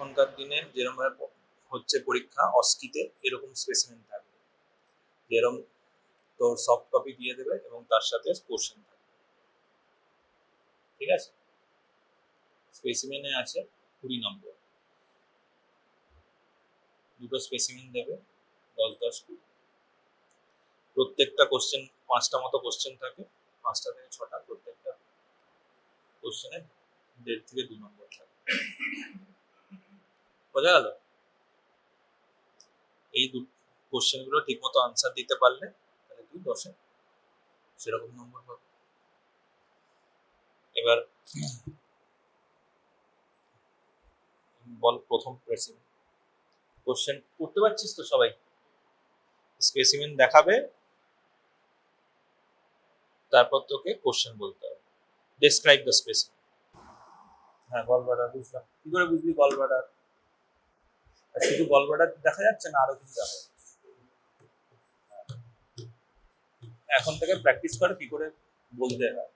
এখনকার দিনে যেরকম হচ্ছে পরীক্ষা অস্কিতে এরকম স্পেসিমেন থাকবে, যেরকম তোর সফট কপি দিয়ে দেবে এবং তার সাথে কোশ্চেন থাকবে, ঠিক আছে। স্পেসিমেনে আছে 20 নম্বর, দুটো স্পেসিমেন দেবে, 10-10-20। প্রত্যেকটা কোশ্চেন 5টা মতো কোশ্চেন থাকে, 5টা থেকে 6টা, প্রত্যেকটা কোশ্চেনে 1.5 থেকে 2 নম্বর থাকে। বোঝা গেল? এই কোশ্চেন গুলো ঠিক মতো আনসার দিতে পারলে তাহলে তুই 10-এ সেরকম নম্বর পাবি। এবার বল প্রথম স্পেসিমেন কোশ্চেন করতে পারছিস তো সবাই? স্পেসিমেন দেখাবে, তারপর তোকে কোশ্চেন বলতে হবে। Describe the specimen. হ্যাঁ, গল ব্লাডার বুঝলাম। কি করে বুঝলি গল ব্লাডার? শুধু গল ব্লাডার দেখা যাচ্ছে না, আরো কিছু দেখা যাচ্ছে? এখন থেকে প্র্যাকটিস করে কি করে বলতে হয়,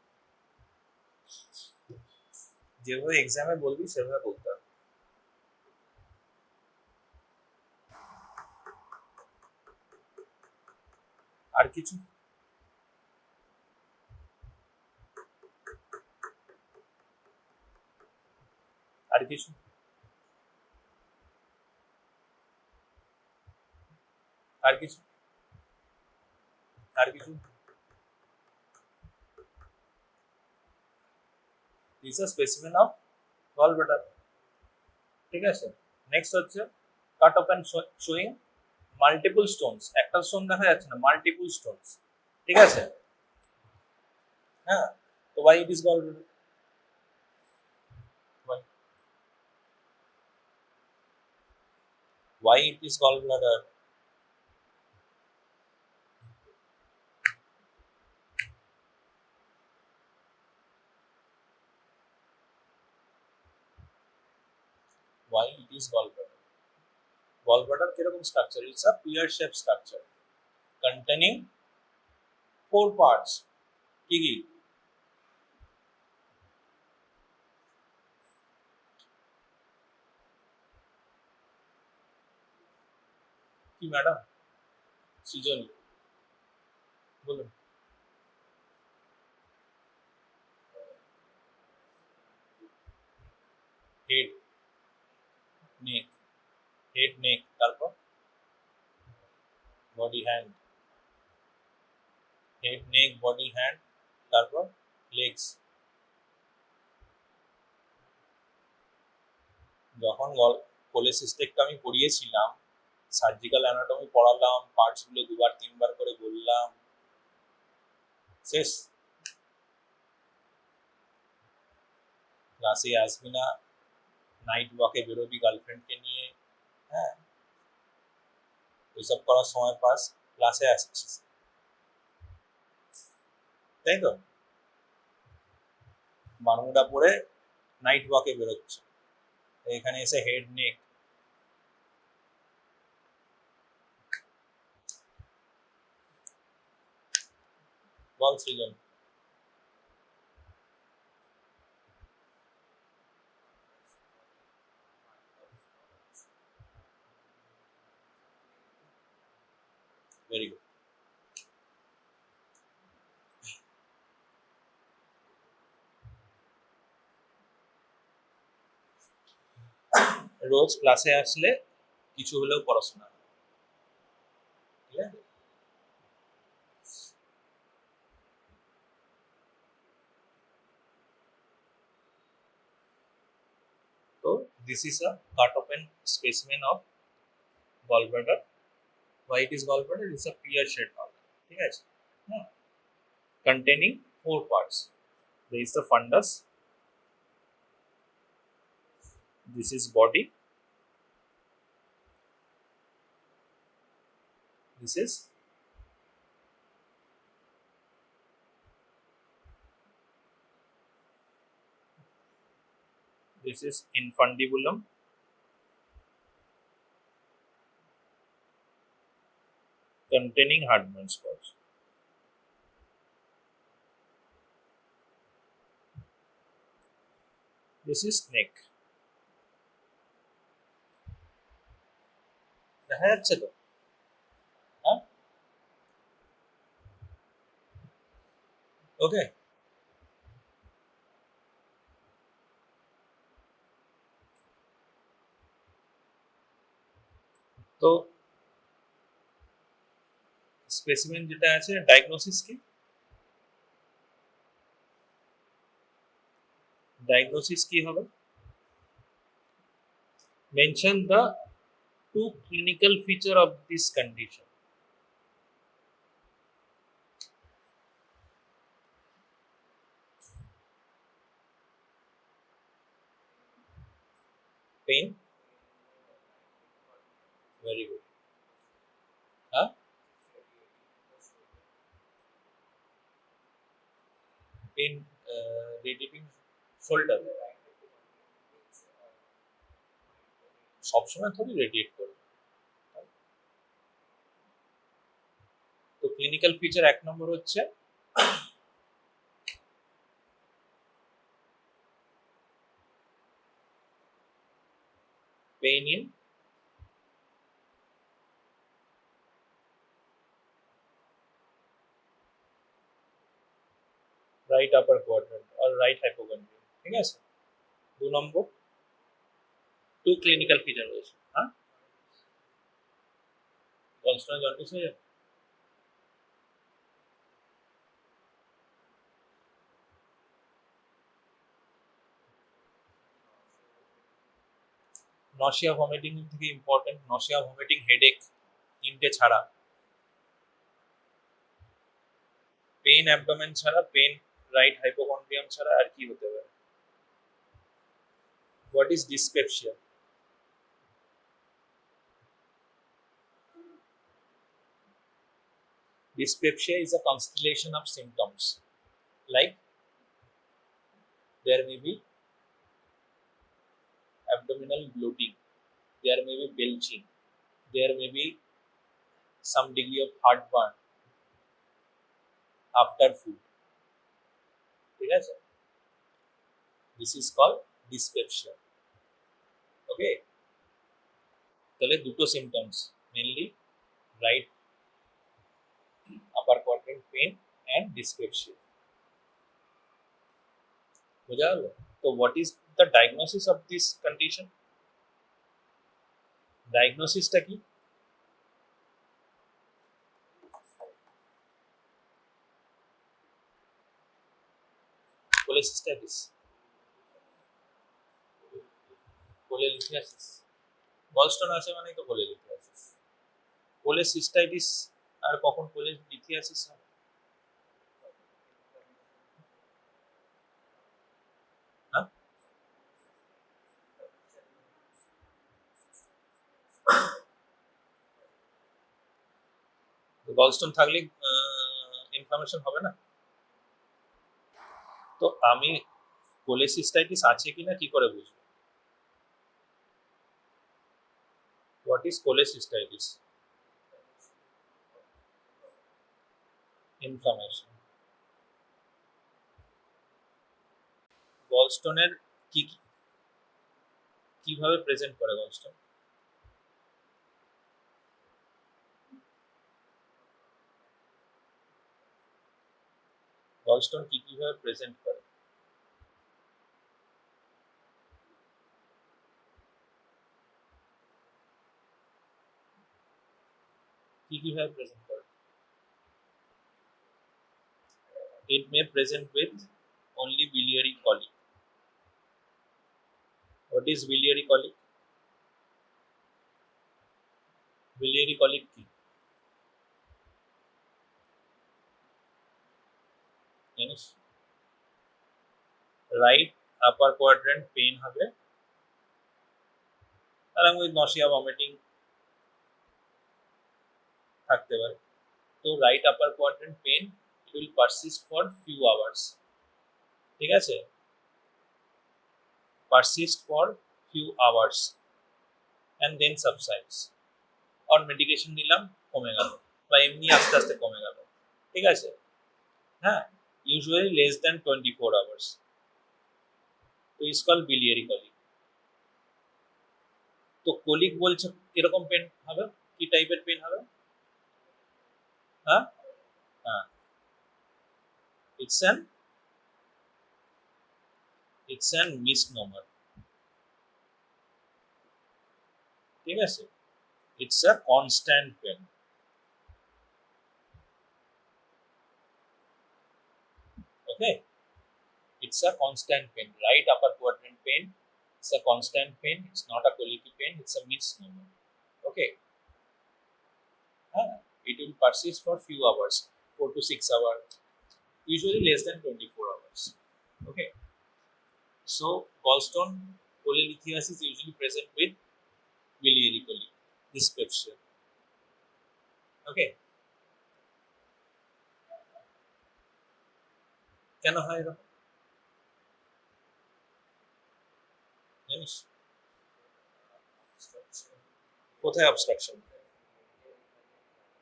যেভাবে এক্সামে বলবি সেভাবে বলতে হবে। আর কিছু? আর কিছু? আর কিছু? আর কিছু? This is specimen of gall bladder, ঠিক আছে। নেক্সট হচ্ছে cut off and showing multiple stones. একটা স্টোন দেখা যাচ্ছে না, মাল্টিপল স্টোনস, ঠিক আছে। হ্যাঁ, তো why it is called, why it is gallbladder? Why it is gallbladder? Gallbladder কিরকম structure? It's a pear shaped structure containing 4 parts. কি কি? কি ম্যাডাম? সৃজনী বলুন। হেড, নেক, হেড নেক, তারপর body hand, head neck body hand, তারপর legs. যখন cholecystectomy পড়িয়েছিলাম, surgical anatomy পড়ালাম, parts গুলো 2-3 বার করে বললাম, শেষ। ক্লাসে আসবি না, নাইট ওয়াকে বেরোবি গার্লফ্রেন্ডকে নিয়ে, হ্যাঁ, ওইসব করার সময় পাস, ক্লাসে আসছিস, তাই তো? বারমুডা পরে নাইট ওয়াকে বেরোচ্ছে, এখানে এসে হেড নেক। বল সৃজন। Very good. রোজ ক্লাসে আসলে কিছু হলেও পড়াশোনা, ঠিক আছে। তো this is a cut open specimen of gallbladder. Why it is gallbladder? It's a pear shaped organ, ঠিক আছে। হুম, containing 4 parts. There is the fundus, this is body, this is infundibulum, containing Hartmann spots. This is neck. দেখা যাচ্ছে তো? হ্যাঁ, ওকে। তো specimen যেটা আছে, diagnosis কি? ডায়াগনোসিস কি হবে? Mention the two clinical feature of this condition. Pain, very good. Huh? Pain, radiating shoulder. সবসময় থোড়ি রেডিয়েট করবে। তো ক্লিনিক্যাল ফিচার এক নম্বর হচ্ছে pain in right upper quadrant আর রাইট হাইপোকন্ড্রিয়া, ঠিক আছে। দু নম্বর, টু ক্লিনিক্যাল ফিচার রয়েছে। হ্যাঁ, গলস্টোনে জন্ডিস হয়ে যাবে। নশিয়া ভমিটিং থেকে ইম্পর্টেন্ট, নশিয়া ভমিটিং হেডেক তিনটে ছাড়া, পেইন অ্যাবডোমেন ছাড়া, পেইন রাইট হাইপোকন্ড্রিয়াম ছাড়া আর কি হতে পারে? What is dyspepsia? Dyspepsia is a constellation of symptoms like there may be abdominal bloating, there may be belching, there may be some degree of heartburn after food. ঠিক আছে? This is called dyspepsia. Okay? তাহলে দুটো symptoms, mainly right upper quadrant pain and dyspepsia. বোঝা গেল? তো what is the diagnosis of this condition? ডায়াগনোসিসটা কি? Cholecystitis, cholelithiasis. Gallstone আছে মানে তো কোলেলিথিয়াসিস। কোলেসিস্টাইটিস আর কখন কোলেলিথিয়াসিস হয়? হ্যাঁ, গলস্টোন থাকলে ইনফ্লামেশন হবে না। তো আমি কোলেসিস্টাইটিস আছে কিনা কি করে বুঝবো? What is cholecystitis? ইনফ্লামেশন। গলস্টোনের কি কিভাবে প্রেজেন্ট করে গলস্টোন? গলস্টোন কিভাবে প্রেজেন্ট করে? কিভাবে প্রেজেন্ট করে? It may present with only biliary colic. What is biliary colic? Biliary colic কি জানিস? রাইট আপার কোয়াড্রেন্ট পেইন হবে along with nausea vomiting থাকতে পারে। তো right upper quadrant pain it will persist for few hours, ঠিক আছে? persist for few hours and then subsides, or medication নিলাম কমে গেল, বা এমনি আস্তে আস্তে কমে গেল, ঠিক আছে? হ্যাঁ, usually less than 24 hours. So it's called biliary colic. তো কলিক বলছে কিরকম পেন হবে, কি টাইপের পেন হবে? হ্যাঁ হ্যাঁ, ইটস অ্যান মিসনোমার, ঠিক আছে? It's a constant pain. Okay, it's a constant pain. Right upper quadrant pain. It's a constant pain. It's not a colicky pain. It's a misnomer. Okay. It will persist for few hours, 4 to 6 hours. Usually less than 24 hours. Okay. So gallstone polylithiasis is usually present with biliary colic, dyspepsia. Okay. কেন হয় এরকম জানিস? কোথায় obstruction?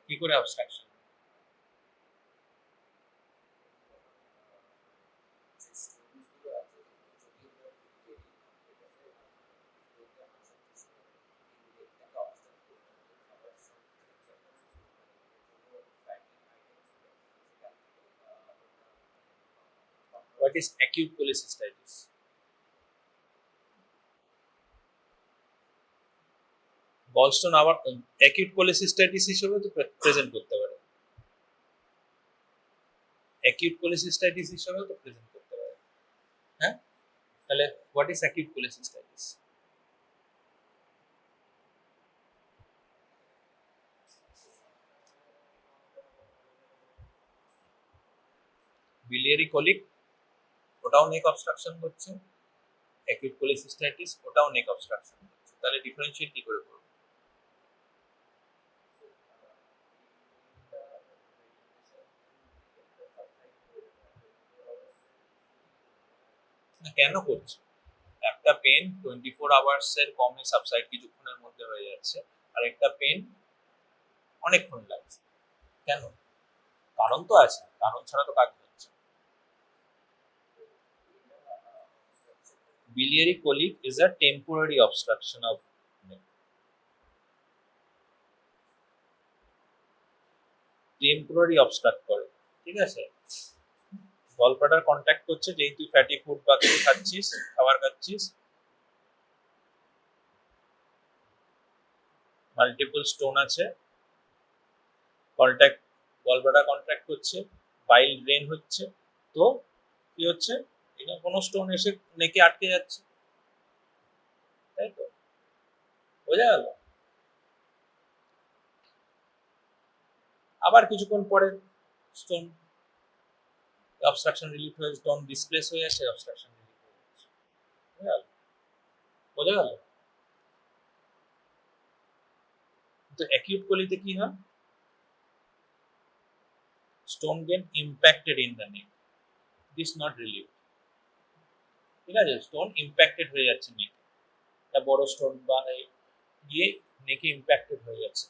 কি করে obstruction? What is acute cholecystitis? Gallstone আবার acute cholecystitis হিসেবে তো প্রেজেন্ট করতে পারে, অ্যাকিউট কোলিসিস্টাইটিস হিসেবেও তো প্রেজেন্ট করতে পারে। হ্যাঁ, তাহলে what is acute cholecystitis? Biliary colic, ওটাও নেক অবস্ট্রাকশন করছে, অ্যাকিউট কোলিসিস্টাইটিস ওটাও নেক অবস্ট্রাকশন করছে। তাহলে ডিফারেন্সিয়েট কি করে করব? না কেন করছে? একটা পেন 24 আওয়ার্স এর কমে সাবসাইড কিছুক্ষণের মধ্যে হয়ে যাচ্ছে, আর একটা পেন অনেকক্ষণ লাগছে। কেন? কারণ তো আছে, কারণ ছাড়া তো কাজ হচ্ছে। Biliary colic is a temporary obstruction of neck. Temporary abstract করে, ঠিক আছে? গলব্লাডার কন্ট্যাক্ট করছে, যেই তুই ফ্যাটি ফুড বা কিছু খাচ্ছিস, খাবার খাচ্ছিস, মাল্টিপল স্টোন আছে, কন্ট্যাক্ট, গলব্লাডার কন্ট্যাক্ট করছে, বাইল ড্রেন হচ্ছে, তো কি হচ্ছে? এখানে কোনো স্টোন এসে নেকে আটকে যাচ্ছে, তাই তো? বোঝা গেল? আবার কিছুক্ষণ পরে স্টোন অবস্ট্রাকশন রিলিফ হয়ে স্টোন ডিসপ্লেস হয়ে যাচ্ছে, অবস্ট্রাকশন রিলিফ হয়ে যাচ্ছে। বোঝা গেল? বোঝা গেল? তো অ্যাকিউট কোলিতে কি হয়? Stone get impacted in the neck, this not relieve, ঠিক আছে? স্টোন ইম্প্যাক্টেড হয়ে যাচ্ছে নেক, একটা বড় স্টোন বা গিয়ে নেকে ইম্প্যাক্টেড হয়ে যাচ্ছে,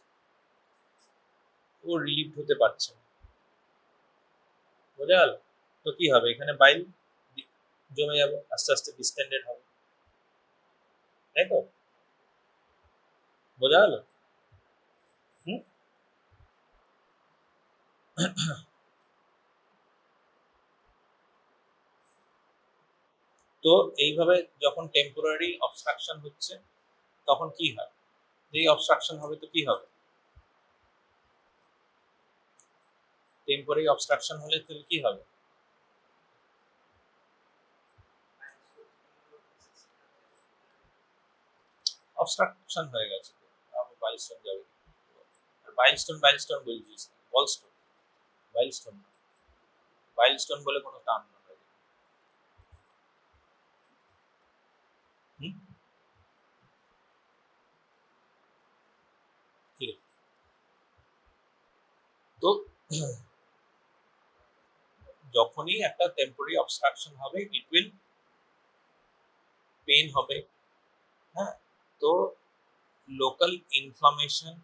ও রিলিভ হতে পারছে না। বোঝা গেল? তো কি হবে? এখানে বাইল জমে যাবে, আস্তে আস্তে ডিস্টেন্ডেড হবে, তাই তো? বোঝা গেল? তো এইভাবে যখন টেম্পোরারি অবস্ট্রাকশন হচ্ছে তখন কি হয়? যেই অবস্ট্রাকশন হবে তো কি হবে? টেম্পোরারি অবস্ট্রাকশন হলে তো কি হবে? অবস্ট্রাকশন হয়ে গেছে, বাইলস্টোন যাবে। বাইলস্টোন বাইলস্টোন বলছিস, বলস্টোন, বাইলস্টোন, বাইলস্টোন বলে কোনো কাম না। হুম, তো যখনই একটা টেম্পোরারি অবস্ট্রাকশন হবে, ইট উইল পেন হবে। হ্যাঁ, তো লোকাল ইনফ্লামেশন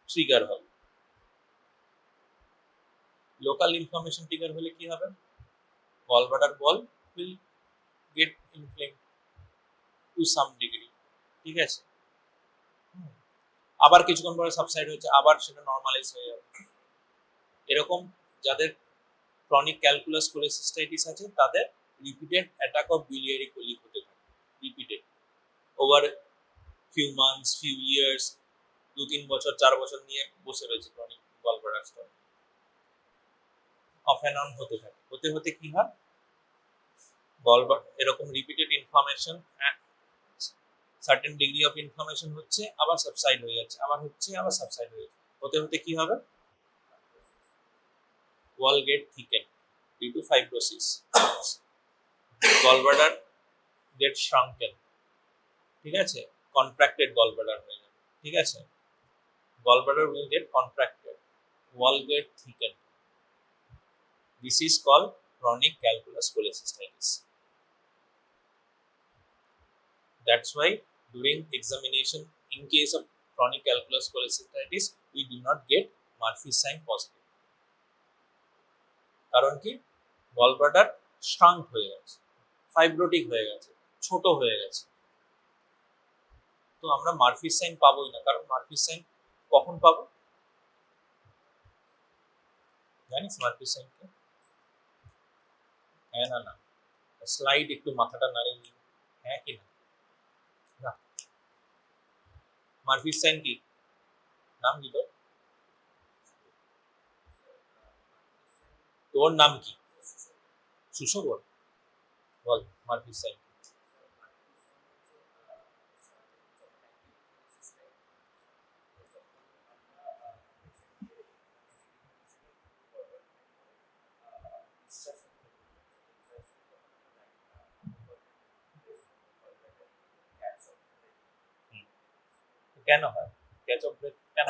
ট্রিগার হবে। লোকাল ইনফ্লামেশন ট্রিগার হলে কি হবে? Gallbladder ball will to some degree, ঠিক আছে। আবার কিছুক্ষণ পরে সাবসাইড হচ্ছে, আবার সেটা নর্মালাইজ হয়ে যাবে। এরকম যাদের ক্রনিক ক্যালকুলাস কোলেসিস্টাইটিস আছে তাদের repeated attack of biliary colic হতে থাকে, repeated over few months, few years, 2-3 বছর 4 বছর নিয়ে বসে রয়েছে chronic gallbladder stone, of and on হতে থাকে। হতে হতে কি হয়, গলব্লাডার এরকম repeated inflammation, certain degree of inflammation হচ্ছে, আবার সাবসাইড হয়ে যাচ্ছে, আবার হচ্ছে, আবার সাবসাইড হয়ে যাচ্ছে। হতে হতে কি হবে, wall get thicken due to fibrosis, gallbladder get shrunken, ঠিক আছে, কন্ট্রাক্টেড গলব্লাডার হয়ে যাবে, ঠিক আছে। Gallbladder will get contracted, wall get thickened. This is called chronic calculus cholecystitis. That's why during examination, in case of chronic calculus cholecystitis, we do not get Murphy's sign positive. কারণ কি, gallbladder shrunk হয়ে গেছে, fibrotic হয়ে গেছে, ছোট হয়ে গেছে। তো আমরা Murphy's sign পাবোই না, কারণ Murphy's sign কখন পাবো জানিস? Murphy's sign কি? হ্যাঁ না না, স্লাইড একটু মাথাটা নাড়িয়ে, হ্যাঁ কি না? Murphy's sign কি? নাম কি তোর? তোর নাম কি? সুশোভন? বল Murphy's sign। কেন হয় ক্যাচ অফ ব্রেথ? কেন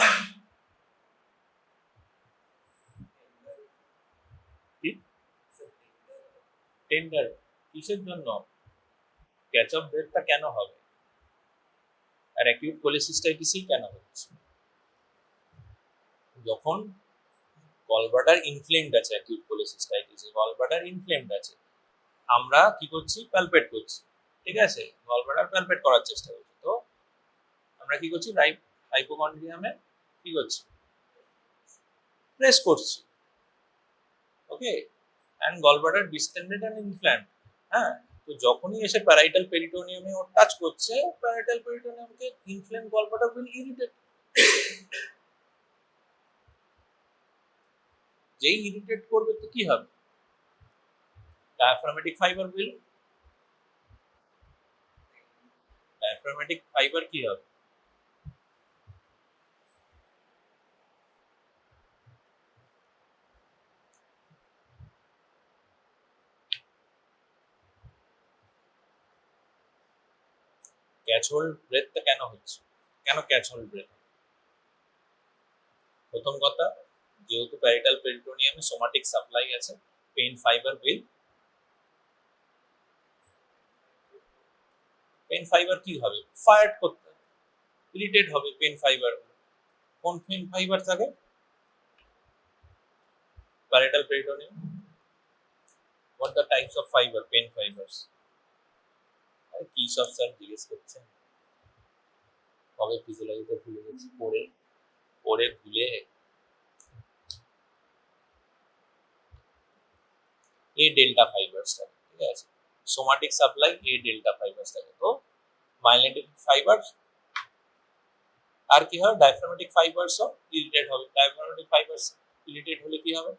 টেন্ডার? কিসের জন্য ক্যাচ অফ ব্রেথটা কেন হবে? আর অ্যাকিউট কোলেসিস্টাইটিসই কেন হচ্ছে? যখন গলব্লাডার ইনফ্লেমড আছে, অ্যাকিউট কোলেসিস্টাইটিস গলব্লাডার ইনফ্লেমড আছে, আমরা কি করছি, প্যালপেট করছি, ঠিক আছে, গলব্লাডার প্যালপেট করার চেষ্টা করছি। তো আমরা কি করছি, হাইপোকন্ড্রিয়ামে কি করছি, প্রেস করছি, okay, and gallbladder distended and inflamed. হ্যাঁ, তো যখনই এসে প্যারাইটাল পেরিটোনিয়ামে ও টাচ করছে, প্যারাইটাল পেরিটোনিয়ামকে ইনফ্লেম গলব্লাডার উইল ইরিটেট। যেই ইরিটেট করবে তো কি হবে, ডায়াফ্রামেটিক ফাইবার কি হবে, ক্যাচ হোল্ড ব্রেথটা কেন হচ্ছে, কেন ক্যাচ হোল্ড ব্রেথ? প্রথম কথা, যেহেতু প্যারাইটাল পেরিটোনিয়ামে সোমাটিক সাপ্লাই আছে, পেইন ফাইবার কি হবে, ফায়ার করতে হবে, ইরিটেট হবে পেইন ফাইবার। কোন পেইন ফাইবার থাকে parietal peritoneum? what the types of fiber, pain fibers? আর কি সব স্যার জিজ্ঞেস করছেন, কবে ফিজিওলজিতে ভুলে গেছি, পড়ে ভুলে। এ ডেল্টা ফাইবারস থাকে, ঠিক আছে, somatic supply a delta fibres থাকে। তো মাইলিনেটেড ফাইবারস আর কি হয়, ডায়াফ্রামেটিক ফাইবারসও ইরিটেট হবে। ডায়াফ্রামেটিক ফাইবারস ইরিটেট হলে কি হবে,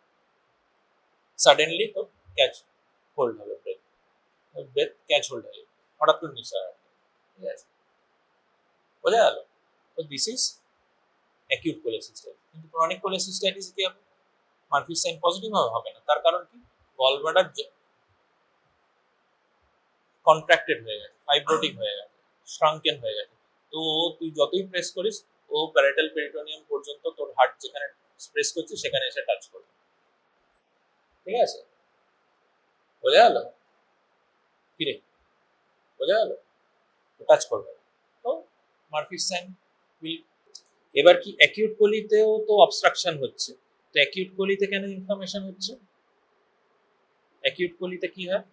সাডেনলি তো ক্যাচ হোল্ড হবে, ব্রেথ ক্যাচ হোল্ড হবে, হঠাৎ করে নিঃশ্বাস আসবে, ঠিক আছে, বোঝা গেল? তো দিস ইজ অ্যাকিউট কোলেসিস্টাইটিস। কিন্তু ক্রনিক কোলেসিস্টাইটিস কি হবে, মারফিস সাইন পজিটিভ হবে না। তার কারণ কি, গলব্লাডার কন্ট্রাক্টেড হয়ে গেছে, ফাইব্রোটিক হয়ে গেছে, শ্রাঙ্কেন হয়ে গেছে। তো তুই যতই প্রেস করিস, ও প্যারাইটাল পেরিটোনিয়াম পর্যন্ত তোর হার্ট যেখানে প্রেস করছে সেখানে এসে টাচ করবে, ঠিক আছে, বোঝা গেল? কিরে, বোঝা গেল? টাচ করবে, তো মারফিস সাইন উইল। এবার কি অ্যাকিউট কোলিতেও তো অবস্ট্রাকশন হচ্ছে, তো অ্যাকিউট কোলিতে কেন ইনফ্লামেশন হচ্ছে? অ্যাকিউট কোলিতে কি হয়,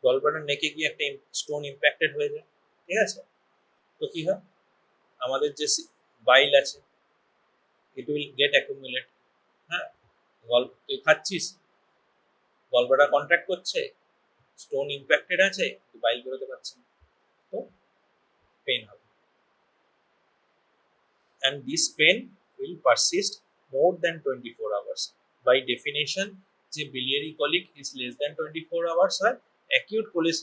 গলব্লাডার নেকে গিয়ে একটা স্টোন ইম্প্যাক্টেড হয়ে যায়, ঠিক আছে? তো কি হয়, আমাদের যে বাইল আছে ইট উইল গেট অ্যাকুমুলেট। হ্যাঁ, তুই খাচ্ছিস, গলব্লাডার কন্ট্রাক্ট করছে, স্টোন ইম্প্যাক্টেড আছে, বাইল বেরোতে পারছে না, তো পেন হবে। And this pain will persist more than 24 hours. By definition, যে biliary colic is less than 24 hours হয়, acute colic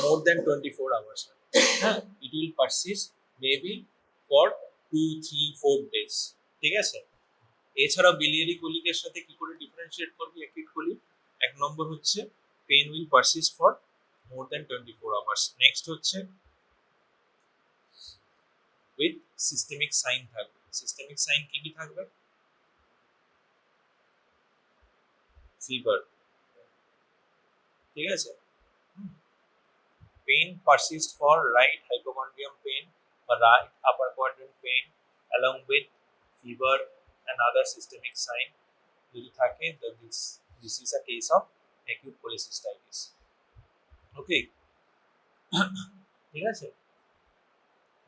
more than 24 hours হয়। হ্যাঁ, it will persist maybe for 2, 3, 4 days, ঠিক আছে? এছাড়া biliary colic এর সাথে কি করে ডিফারেন্সিয়েট করবি acute colic? এক নম্বর হচ্ছে pain will persist for more than 24 hours. Next হচ্ছে উইথ সিস্টেমিক সাইন থাকবে। সিস্টেমিক সাইন কি কি থাকবে? ফিভার, ঠিক আছে? Pain persist for right hypochondrium pain বা right upper quadrant pain along with fever and other systemic sign যদি থাকে, this is a case of acute cholecystitis. Okay, ঠিক আছে,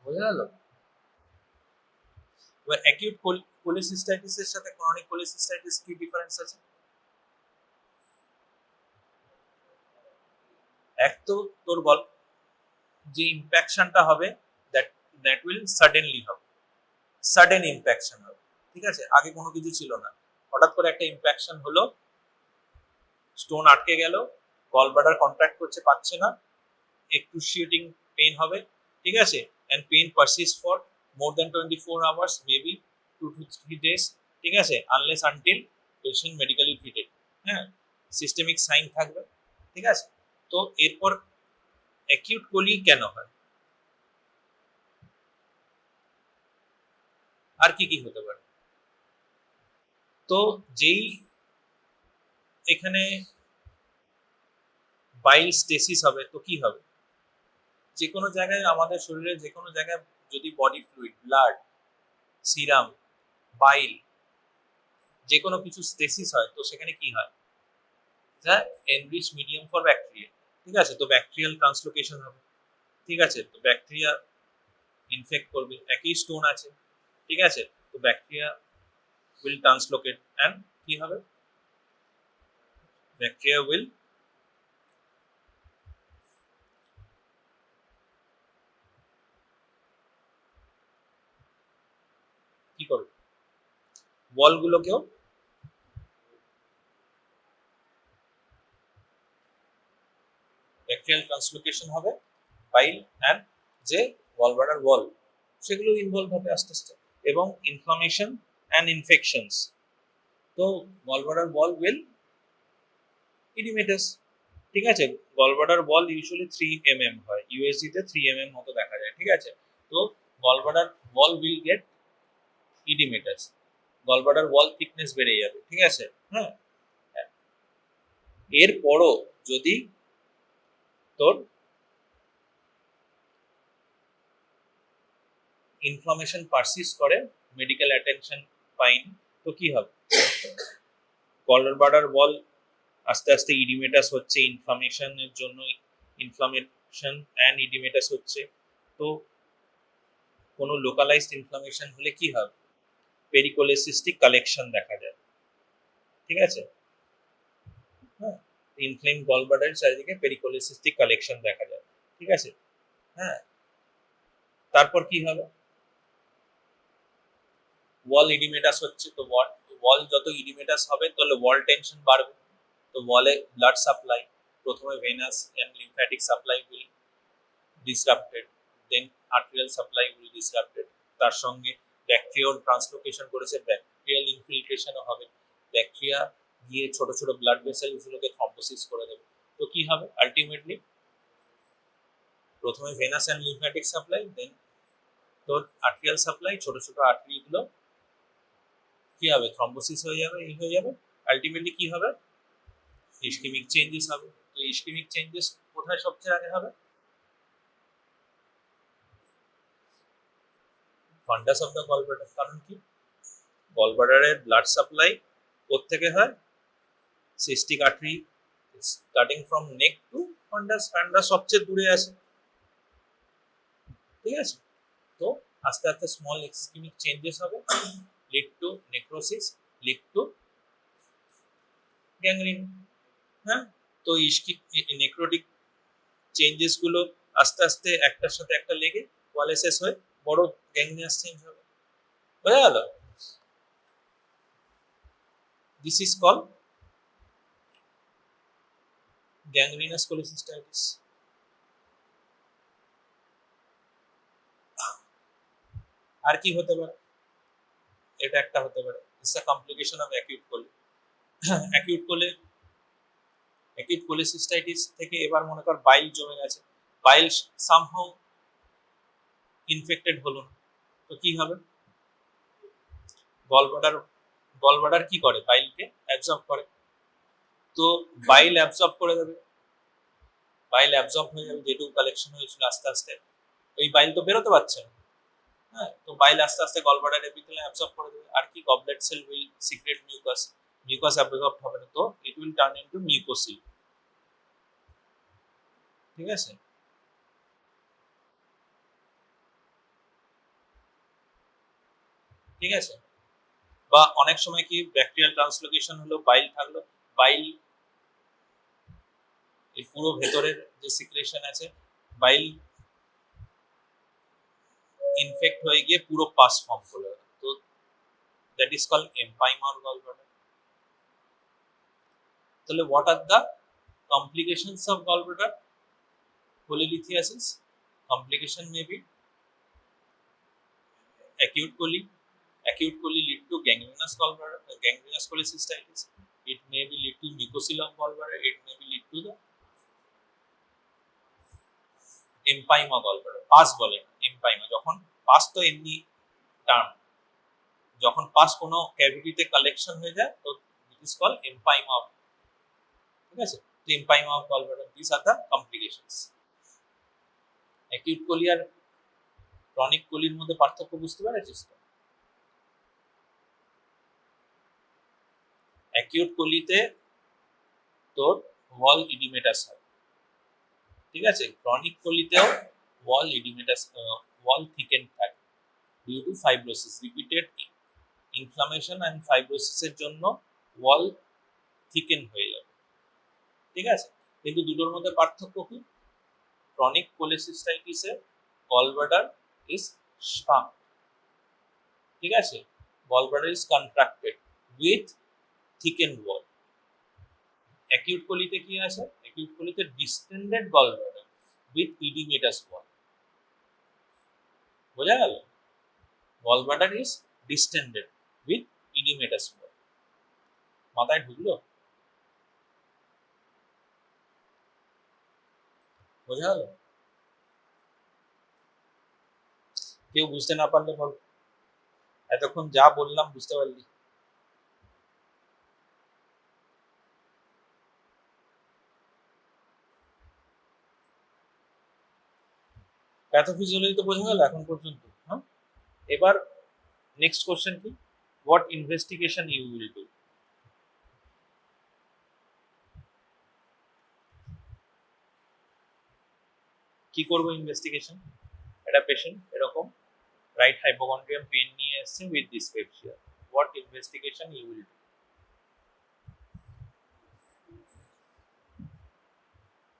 বোঝা গেল? এবার অ্যাকিউট কোলিসিস্টাইটিসের সাথে ক্রনিক কোলিসিস্টাইটিস কি ডিফারেন্স আছে? এক তো তোর বল যে ইম্প্যাকশনটা হবে দ্যাট উইল সাডেনলি হবে, সাডেন ইম্প্যাকশন হবে, ঠিক আছে? আগে কোনো কিছু ছিল না, হঠাৎ করে একটা ইম্প্যাকশন হলো, স্টোন আটকে গেল, গলব্লাডার কন্ট্রাক্ট করছে, পাচ্ছে না, এক্সক্রুশিয়েটিং পেইন হবে, ঠিক আছে? And pain persist for more than 24 hours, maybe 2 to 3 days, ঠিক আছে? Unless until patient medically treated. হ্যাঁ, সিস্টেমিক সাইন থাকবে, ঠিক আছে? তো এরপর অ্যাকিউট কোলি কেন হয়, আর কি কি হতে পারে? তো যেই এখানে বাইল স্টেসিস হবে, তো কি হবে? যে কোনো জায়গায় আমাদের শরীরে যে কোনো জায়গায় যদি বডি ফ্লুইড, ব্লাড, সিরাম, বাইল যে কোনো কিছু স্টেসিস হয়, তো সেখানে কি হয়? যা এনরিচ মিডিয়াম ফর ব্যাকটেরিয়া, ঠিক আছে? তো ব্যাকটেরিয়াল ট্রান্সলোকেশন হবে, ঠিক আছে? তো ব্যাকটেরিয়া ইনফেক্ট করবে, একই স্টোন আছে, ঠিক আছে? তো ব্যাকটেরিয়া উইল ট্রান্সলোকেট এন্ড কি হবে? ব্যাকটেরিয়া উইল কি করবে? ওয়ালগুলোকেও ব্যাকটেরিয়াল ট্রান্সলোকেশন হবে, বাইল অ্যান্ড যে গলব্লাডার ওয়াল সেগুলো ইনভলভ হবে আস্তে আস্তে, এবং ইনফ্লামেশন অ্যান্ড ইনফেকশনস। তো গলব্লাডার ওয়াল উইল ইডিমেটাস, ঠিক আছে? গলব্লাডার ওয়াল ইউজুয়ালি 3 mm হয়, ইউএসজি তে 3 mm মতো দেখা যায়, ঠিক আছে? তো gallbladder wall will get oedematous, gallbladder wall thickness বেড়ে যাবে, ঠিক আছে? হ্যাঁ, এরপরও যদি তোর ইনফ্লামেশন পারসিস্ট করে, মেডিকেল অ্যাটেনশন পাইনি, তো কি হবে? গলব্লাডার ওয়াল আস্তে আস্তে ইডিমেটাস হচ্ছে, ইনফ্লামেশনের জন্য ইনফ্লামেশন অ্যান্ড ইডিমেটাস হচ্ছে। তো কোনো লোকালাইজড ইনফ্লামেশন হলে কি হবে? পেরিকোলিসিস্টিক কালেকশন দেখা যায়, ঠিক আছে? হ্যাঁ, ইনফ্লেম গলব্লাডারের চারিদিকে পেরিকোলিসিস্টিক কালেকশন দেখা যায়, ঠিক আছে? হ্যাঁ, তারপর কি হবে? ওয়াল ইডিমেটাস হচ্ছে, তো ওয়াল যত ইডিমেটাস হবে তাহলে ওয়াল টেনশন বাড়বে, তো ওয়ালে ব্লাড সাপ্লাই, প্রথমে venous and lymphatic supply will disrupted, then arterial supply will disrupted, তার সঙ্গে ব্যাকটেরিয়াল ট্রান্সলোকেশন করেছে, ব্যাকটেরিয়াল ইনফিল্ট্রেশনও হবে, ব্যাকটেরিয়া গিয়ে ছোট ছোট ব্লাড ভেসেলগুলোকে থ্রম্বোসিস করে দেবে। তো কি হবে আলটিমেটলি? প্রথমে ভেনাস এন্ড লিম্ফ্যাটিক সাপ্লাই, দেন তোর আর্টেরিয়াল সাপ্লাই, ছোট ছোট আর্টারিগুলো কি হবে? থ্রম্বোসিস হয়ে যাবে, এই হয়ে যাবে, আলটিমেটলি কি হবে? ইসকেমিক চেঞ্জেস হবে। তো ইসকেমিক চেঞ্জেস কোথায় সবচেয়ে আগে হবে? ফান্ডাস অফ দ্য গলব্লাডার। কারণ কি? গলব্লাডারের ব্লাড সাপ্লাই কোত্থেকে হয়? Cystic artery starting from neck two ফান্ডাস, ফান্ডাস সবচেয়ে দূরে আছে, ঠিক আছে। তো আস্তে আস্তে স্মল ইসকেমিক চেঞ্জেস হবে, lead to necrosis, lead to gangrene. হ্যাঁ, তো ইস্কিক নেক্রোটিক চেঞ্জেস গুলো আস্তে আস্তে একটার সাথে একটা লেগে কোয়ালেসেস হয়ে বড় গ্যাংগ্রিনাস চেঞ্জ হবে। বোঝা গেল? This is call gangrenous cholecystitis. আর কি হতে পারে? এটা একটা হতে পারে, it's a complication of acute chole. Acute chole, acute cholecystitis থেকে এবার মনে কর বাইল জমে গেছে, বাইল সামহাউ ইনফেক্টেড হলো না, তো কি হবে? গলব্লাডার, গলব্লাডার কি করে? বাইলকে অ্যাবজর্ব করে, তো বাইল অ্যাবজর্ব করে দেবে, বাইল অ্যাবজর্ব হয়ে যাবে, যেটুকু কালেকশন হয়েছিল আস্তে আস্তে ওই বাইল তো বেরোতে পারছে না। হ্যাঁ, তো বাইল আস্তে আস্তে গলব্লাডার এপিথেলিয়াম অ্যাবজর্ব করে দেবে। আর কি, goblet cell will secrete mucus, mucus absorb হবে না, তো it will turn into mucocele. ঠিক আছে? ঠিক আছে, বা অনেক সময় কি ব্যাকটেরিয়াল ট্রান্সলোকেশন হলো, বাইল থাকলো, বাইল এই পুরো ভেতরের যে সিক্রেশন আছে, বাইল ইনফেক্ট হয়ে গিয়ে পুরো পাস ফর্ম করে, তো that is called empyema or gallbladder. তাহলে what are the complications of gallbladder polylithiasis? Complication may be acute coli, acute coli lead to gangrenous gallbladder, gangrenous cholecystitis. It may be lead to mucosal of gallbladder, it may be lead to the empyema gallbladder, pass বলে না, empyema. যখন pass তো এমনি term, যখন pass কোনো ক্যাভিটিতে collection হয়ে যায় তো ইট ইজ কল এম্পাইমা। ঠিক আছে, তো empyema of gallbladder, this are the complications. Acute chole আর ক্রনিক কোলির মধ্যে পার্থক্য বুঝতে পেরেছিস তো? অ্যাকিউট কোলিতে তোর ওয়াল ইডিমেটাস হয়, ঠিক আছে। ক্রনিক কোলিতেও ওয়াল ইডিমেটাস, ওয়াল থিকেন থাকে due to fibrosis, repeated inflammation and ফাইব্রোসিসের জন্য ওয়াল থিকেন হয়ে যাবে। ঠিক আছে, কিন্তু দুটোর মধ্যে পার্থক্য কি? ক্রনিক কোলেসিস্টাইটিসে গলব্লাডার ইজ শ্রাঙ্ক, ঠিক আছে, gallbladder is contracted with thickened wall. Acute কোলিতে কি আছে? অ্যাকিউট কোলিতে distended gallbladder with edematous wall. বোঝা গেল? gallbladder is distended with edematous wall. মাথায় ঢুকলো? বোঝা গেল? কেউ বুঝতে না পারলে বল, এতক্ষণ যা বললাম বুঝতে পারলি? প্যাথোফিজিওলজি তো বোঝা গেল এখন পর্যন্ত। হ্যাঁ, এবার নেক্সট কোশ্চেন কি? What investigation you will do? কি করবো ইনভেস্টিগেশন? একটা পেশেন্ট এরকম রাইট হাইপোকন্ড্রিয়াম পেন নিয়ে এসেছে with dyspepsia, what investigation you will do?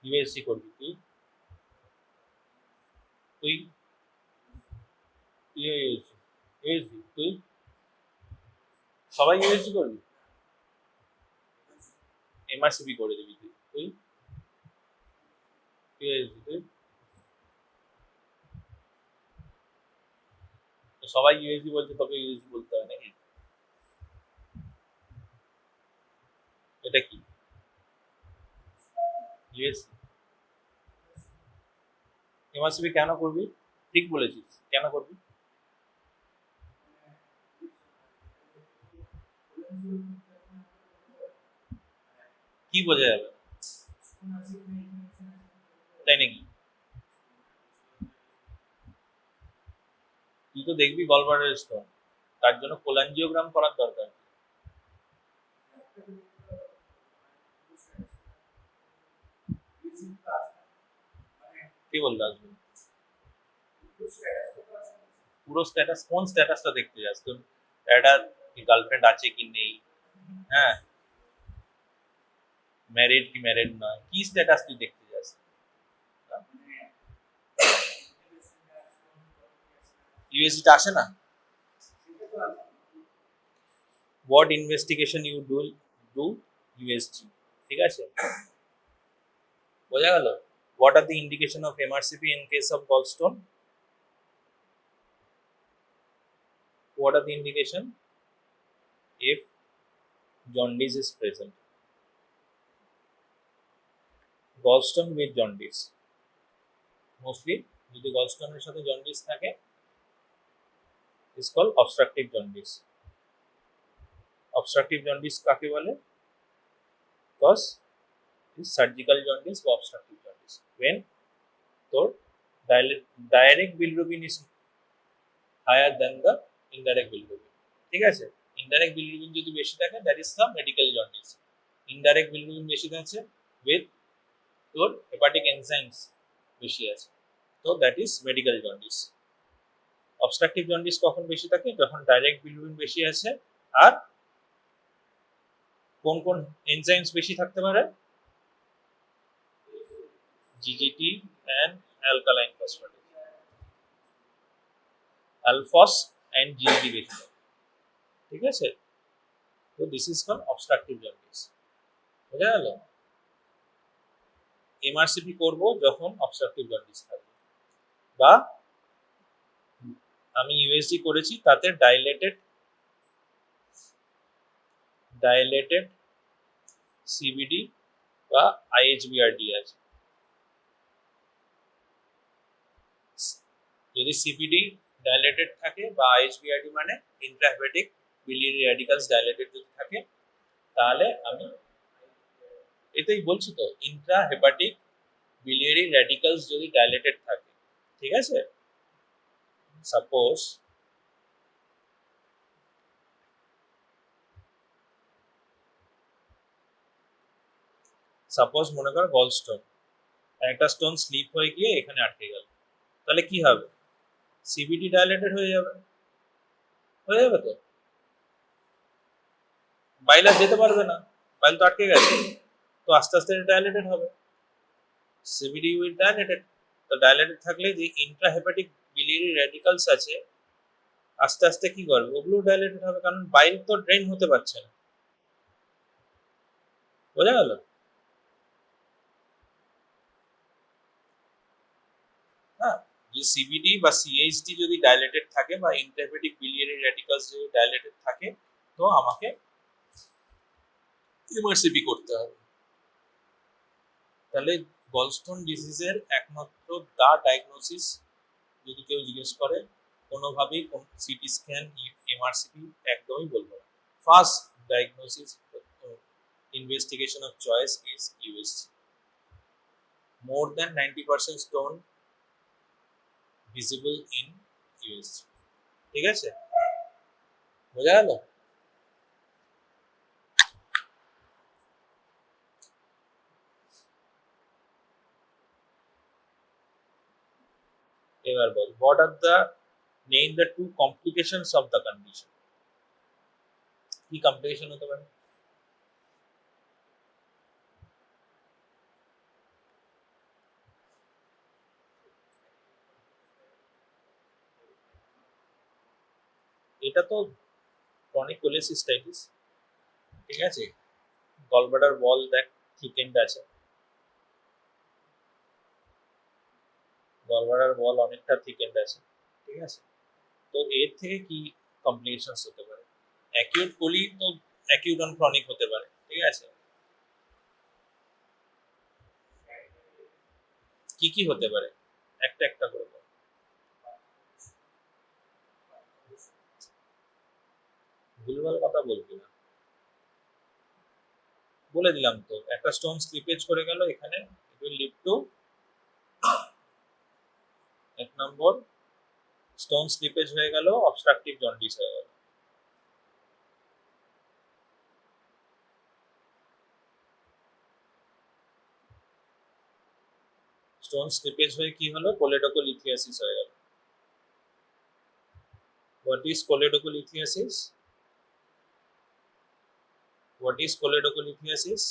USG করবি তুই, তুই তুই ইউএসজি, ইউএসজি তুই, সবাই ইউএসজি করবি, এমআরসিপি করে দিবি তুই, তুই ইউএসজি, তুই সবাই ইউএসজি বলছে, তোকে ইউএসজি বলতে হয় নাকি? এটা কি ইউএসজি? এমআরসিপি কেন করবি? ঠিক বলেছিস, কেন করবি? কি বোঝা যাবে? তাই নাকি? তুই তো দেখবি গলব্লাডার স্টোন, তার জন্য কোলাঞ্জিওগ্রাম করার দরকার। কি বললো আসবে? পুরো স্ট্যাটাস, কোন স্ট্যাটাসটা দেখতে যাস তুই? একটা গার্লফ্রেন্ড আছে কি নেই, হ্যাঁ, ম্যারিড কি ম্যারিড নয়, কি স্ট্যাটাস তুই দেখতে যাস? ইউএসডি আসে না? What investigation you do USG, ঠিক আছে, বোঝা গেল? What are the indication of MRCP in case of gallstone? What are the indication if jaundice is present? Gallstone with jaundice. Mostly, যদি গলস্টোনের সাথে জন্ডিস থাকে, is called obstructive jaundice. Obstructive jaundice কাকে বলে? Because is surgical jaundice বা obstructive jaundice. When তোর direct bilirubin is higher than the indirect bilirubin. ঠিক আছে? Indirect bilirubin যদি বেশি থাকে, that is the medical jaundice. Indirect bilirubin বেশি আছে with তোর হেপাটিক এনজাইমস বেশি আছে, তো that is medical jaundice. Obstructive jaundice কখন বেশি থাকে? যখন ডাইরেক্ট বিলিরুবিন বেশি আছে, আর কোন কোন এনজাইমস বেশি থাকতে পারে? GGT and alkaline phosphatase, alk phos and GGT বেশি থাকে, ঠিক আছে? তো this is call obstructive jaundice, বুঝা গেল? এমআরসিপি করব যখন অবস্ট্রাকটিভ জন্ডিস থাকবে, বা আমি ইউএসজি করেছি তাতে ডাইলেটেড সিবিডি বা আইএইচবিআরডি আছে। যদি সিপিডি ডাইলেটেড থাকে বা আইএইচবিআরডি মানে ইন্ট্রাহেপাটিক বিলিয়ারি র্যাডিক্যালস ডাইলেটেড যদি থাকে, তাহলে আমি এটাই বলছি তো, ইন্ট্রাহেপাটিক বিলিয়ারি র্যাডিক্যালস যদি ডাইলেটেড থাকে, ঠিক আছে, সাপোজ মনে কর গলস্টোন, একটা স্টোন স্লিপ হয়ে গিয়ে এখানে আটকে গেল, তাহলে কি হবে? সিবিডি ডাইলেটেড হয়ে যাবে, তো বাইল আর যেতে পারবে না, বাইল তো আটকে গেছে, তো আস্তে আস্তে ডাইলেটেড হবে। সিবিডি উইথ ডাইলেটেড, তো ডাইলেটেড থাকলে যে ইন্ট্রাহেপাটিক বিলিয়ারি র্যাডিক্যালস আছে, আস্তে আস্তে কি করবে? ওগুলো ডাইলেটেড হবে, কারণ বাইল তো ড্রেন হতে পারছে না, বোঝা গেল? হ্যাঁ, যে সিবিডি বা সিএইচডি যদি ডাইলেটেড থাকে বা ইন্ট্রাহেপাটিক বিলিয়ারি র্যাডিক্যালস যদি ডাইলেটেড থাকে, তো আমাকে এমআরসিপি করতে হবে। তাহলে গলস্টোন ডিজিজের একমাত্র ডায়াগনোসিস যদি কেউ জিজ্ঞেস করে, কোনোভাবেই সিটি স্ক্যান, এমআরসিপি একদমই বলবো না। First diagnosis investigation of choice is USG. More than 90% stone visible in USG. ঠিক আছে, বোঝা গেল? এবার বল, what are the name the two complications of the condition? কি কমপ্লিকেশন হতে পারে? এটা তো ক্রনিক কোলেসিস্টাইটিস, ঠিক আছে, গলব্লাডার ওয়াল দ্যাট থিকেন্ড আছে, গলব্লাডার ওয়াল অনেকটা থিকেন্ড আছে, ঠিক আছে, তো এর থেকে কি কমপ্লিকেশনস হতে পারে? অ্যাকিউট কোলি তো অ্যাকিউট অন ক্রনিক হতে পারে, ঠিক আছে, কি কি হতে পারে একটা একটা করে বল। ভুলভাল কথা বলবি না, বলে দিলাম তো, একটা স্টোন স্লিপেজ করে গেল এখানে, ইট উইল লিড টু, এক নম্বর স্টোন স্লিপেজ হয়ে গেল, অবস্ট্রাকটিভ জন্ডিস হয়ে গেল। স্টোন স্লিপেজ হয়ে কি হলো, কোলেডোকোলিথিয়াসিস হয়ে গেল। What is choledocholithiasis? What is choledocholithiasis?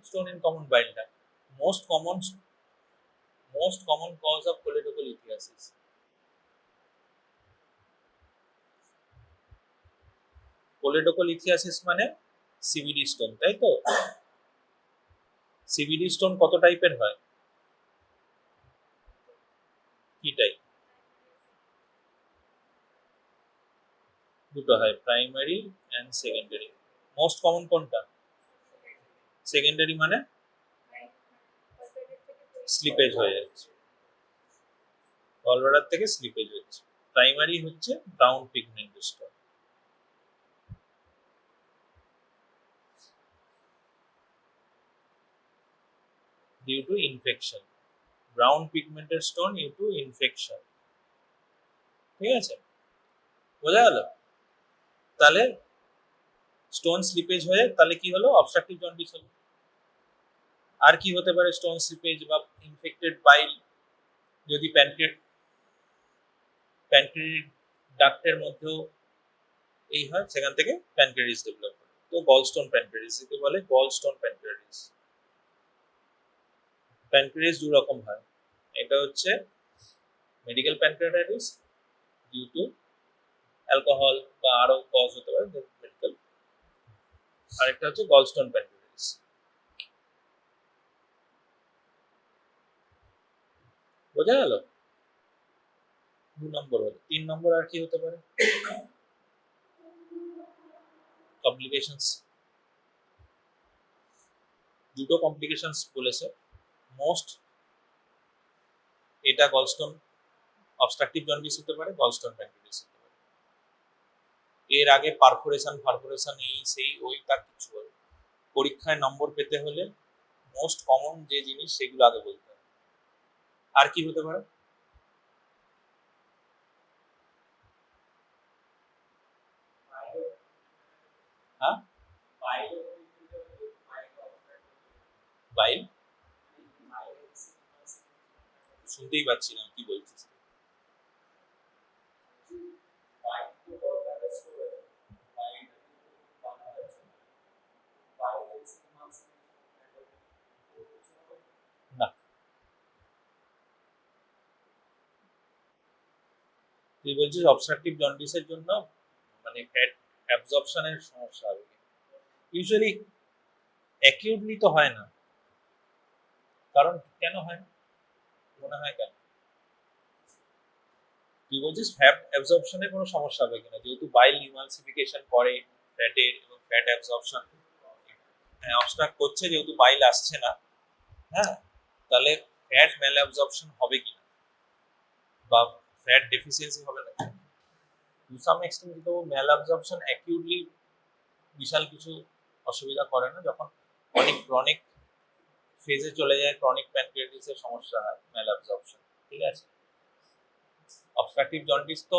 Stone in common bile duct. Most common cause of cholecystolithiasis. কোলেডোকোলিথিয়াসিস মানে সিবিডি স্টোন, তাই তো? সিবিডি স্টোন কত টাইপের হয়? কি টাইপ? দুটো হয়, primary and secondary. Most common কোনটা? সেকেন্ডারি মানে স্লিপেজ হয়ে যাচ্ছে, গলব্লাডার থেকে স্লিপেজ হচ্ছে। প্রাইমারি হচ্ছে brown pigment stone. Due to infection, brown pigmented stone due to infection. ঠিক আছে, বোঝা গেল? তাহলে স্টোন স্লিপেজ হয়ে তাহলে কি হলো, অবস্ট্রাকটিভ জন্ডিস হলো। আর কি হতে পারে স্টোন স্লিপেজ বা ইনফেক্টেড বাইল? যদি প্যানক্রিয়াটিক ডাক্টের মধ্যেও এই হয়, সেখান থেকে প্যানক্রিয়াটিস ডেভেলপ হয়। তো গলস্টোন প্যানক্রিয়াটিস কে বলে গলস্টোন প্যানক্রিয়াটিস। প্যানক্রিয়াটিস দু রকম হয়, এটা হচ্ছে medical pancreatitis due to alcohol বা আরো কজ হতে পারে মেডিকেল। আরেকটা হচ্ছে গলস্টোন প্যানক্রিয়াটিস। বোঝা গেল? 2 নম্বর হলো। 3 নম্বর আর কি হতে পারে? কমপ্লিকেশনস। দুটো কমপ্লিকেশনস বলেছে মোস্ট। এটা গলস্টোন অবস্ট্রাকটিভ জন্ডিস হতে পারে, গলস্টোন প্যানক্রিয়াটিস হতে পারে। এর আগে পারফোরেশন এই সেই ওই তার কিছু বলে। পরীক্ষায় নম্বর পেতে হলে মোস্ট কমন যে জিনিস সেগুলো আগে বলতে হবে। আর কি হতে পারে? হ্যাঁ, বাইল শুনতেই পাচ্ছি না কি বলছিস। না, তুই বলছিস অবস্ট্রাকটিভ জন্ডিসের জন্য মানে ফ্যাট অ্যাবজর্পশনের সমস্যা হবে। ইউজুয়ালি অ্যাকিউটলি তো হয় না, কারণ কেন হয় না মনে হয়? কেন তুই বলছিস ফ্যাট অ্যাবজর্পশনে কোনো সমস্যা হবে কিনা? যেহেতু বাইল ইমালসিফিকেশন করে ফ্যাটের, এবং ফ্যাট অ্যাবজর্পশন অবস্ট্রাক্ট করছে, যেহেতু বাইল আসছে না, হ্যাঁ, তাহলে ফ্যাট ম্যাল অ্যাবজর্পশন হবে কিনা বা ফ্যাট ডেফিসিয়েন্সি হবে না? টু সাম এক্সটেন্ট কিন্তু ম্যাল অ্যাবজর্পশন অ্যাকিউটলি বিশাল কিছু অসুবিধা করে না। যখন অনেক ক্রনিক ফেজে চলে যায়, ক্রনিক প্যানক্রিয়াটিসের সমস্যা হয়, ম্যাল অ্যাবজর্পশন। ঠিক আছে, অবস্ট্রাকটিভ জন্ডিস তো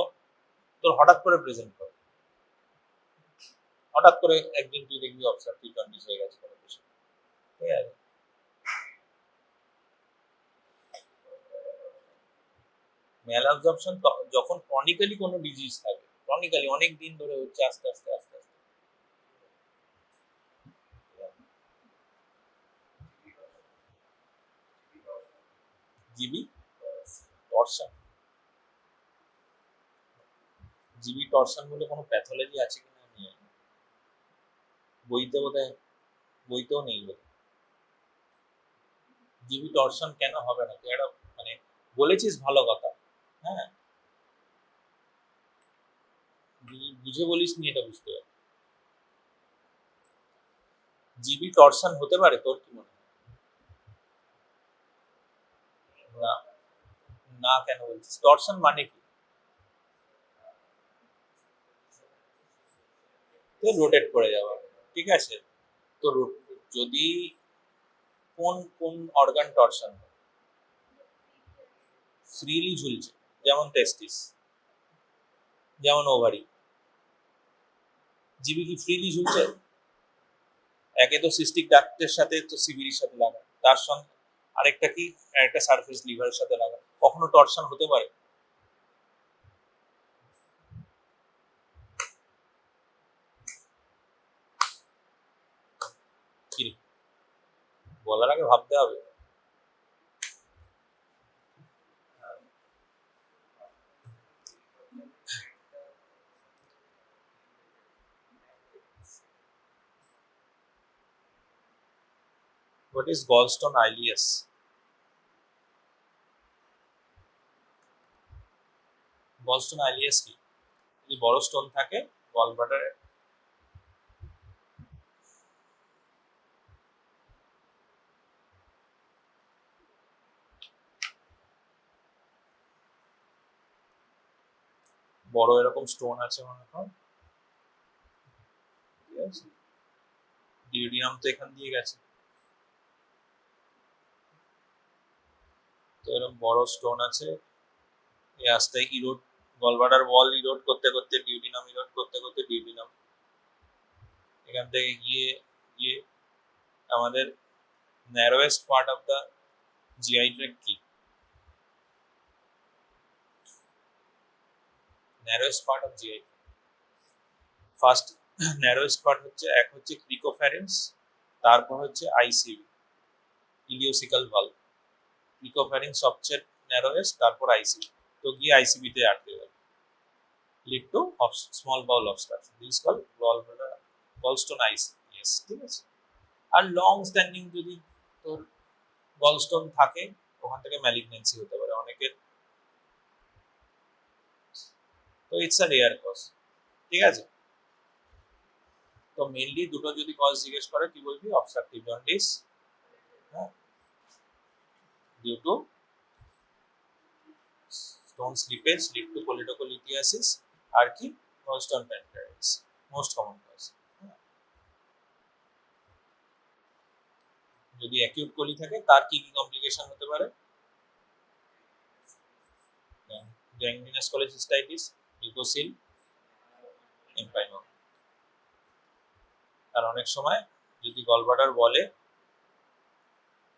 তোর হঠাৎ করে প্রেজেন্ট করে, হঠাৎ করে একদিন তুই দেখবি অবস্ট্রাকটিভ জন্ডিস হয়ে গেছে কোনো কিছু। ঠিক আছে, ম্যাল অ্যাবজর্পশন যখন ক্রনিক্যালি কোনো ডিজিজ থাকে, ক্রনিক্যালি অনেক দিন ধরে হচ্ছে, আস্তে আস্তে আস্তে আস্তে জিবি টর্শন। জিবি টর্শন বলে কোনো প্যাথোলজি আছে কিনা আমি জানি না। বইতে বোধহয়, বইতেও নেই বোধ। জিবি টর্শন কেন হবে না? তুই একটা মানে বলেছিস ভালো কথা, হ্যাঁ, বুঝে বলিস নি, এটা বুঝতে পারি। জিবি টর্শন হতে পারে, তোর কি মনে হয়? না, না কেন বলছিস? টর্শন মানে কি? তো রোটেট করে যাওয়া, ঠিক আছে। তো যদি কোন কোন অর্গান টর্শন ফ্রিলি ঝুলছে, যেমন টেস্টিস, যেমন ওভারি, জিবি কি ফ্রিলি ঝুলছে? একে তো সিস্টিক ডাক্টের সাথে তো সিভিরির সাথে লাগায়, তার সঙ্গে আরেকটা কি, একটা সারফেস লিভারের সাথে লাগায়, কখনো টর্শন হতে পারে? কি বলার আগে ভাবতে হবে। What is gallstone ileus? Gallstone ileus কি? যদি বড় স্টোন থাকে গল ব্লাডারে, বড় এরকম স্টোন আছে মনে কর, ঠিক আছে, ডিউডিনাম তো এখান দিয়ে গেছে, তো এরকম বড় স্টোন আছে, এই আস্তে ইরোড, গলব্লাডার ওয়াল ইরোড করতে করতে ডিউডিনাম, ইরোড করতে করতে ডিউডিনাম এখান থেকে গিয়ে গিয়ে আমাদের narrowest part of the GI tract কি? Narrowest part of GI, first narrowest part হচ্ছে, এক হচ্ছে ক্রিকোফ্যারেন্স, তারপর হচ্ছে আইসিবি, ইলিওসিক্যাল ভালভ, ক্রিকোফ্যারেন্স সবচেয়ে ন্যারোয়েস্ট, তারপর আইসিবি, তো গিয়ে আইসিবি তে আটকে গেল, lead to small Baul obstruction, this call gallstone ICS, ঠিক আছে। আর লং স্ট্যান্ডিং যদি তোর গলস্টোন থাকে, ওখান থেকে ম্যালিগন্যান্সি হতে পারে অনেকের, তো ইটস আ রেয়ার কজ, ঠিক আছে। তো মেইনলি দুটো যদি কজ জিজ্ঞেস করে কি বলবি? অবস্ট্রাকটিভ জন্ডিস, হ্যাঁ, due to stone slippage lead to choledocholithiasis, আর কি gallstone pancreatitis, most common cause. যদি অ্যাকিউট কোলি থাকে তার কি কি কমপ্লিকেশন হতে পারে? Gangrenous cholecystitis, মিউকোসিল, এমপাইমা। আর অনেক সময় যদি গলব্লাডার বলে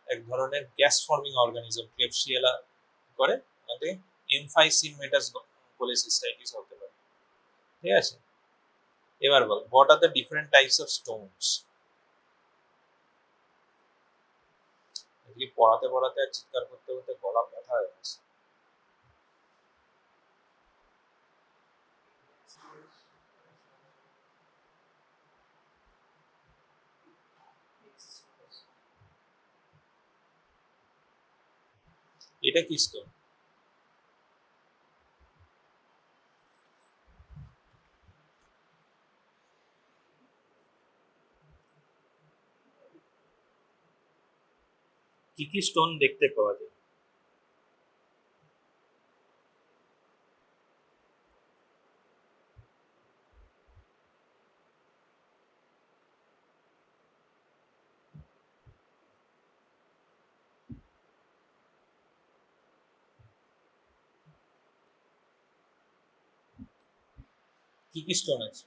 এক ধরনের গ্যাস ফর্মিং অর্গানিজম ক্লেবশিয়েলা করে, তাতে এমফাইসিমেটাস কোলিসিস্টাইটিস হতে পারে, ঠিক আছে। এবার বল, what are the different types of stones? এদিকে পড়াতে পড়াতে আর চিৎকার করতে করতে গলা ব্যথা হয়ে গেছে। এটা কি স্টোন? কি কি স্টোন দেখতে পাওয়া যায়? কি কি স্টোন আছে?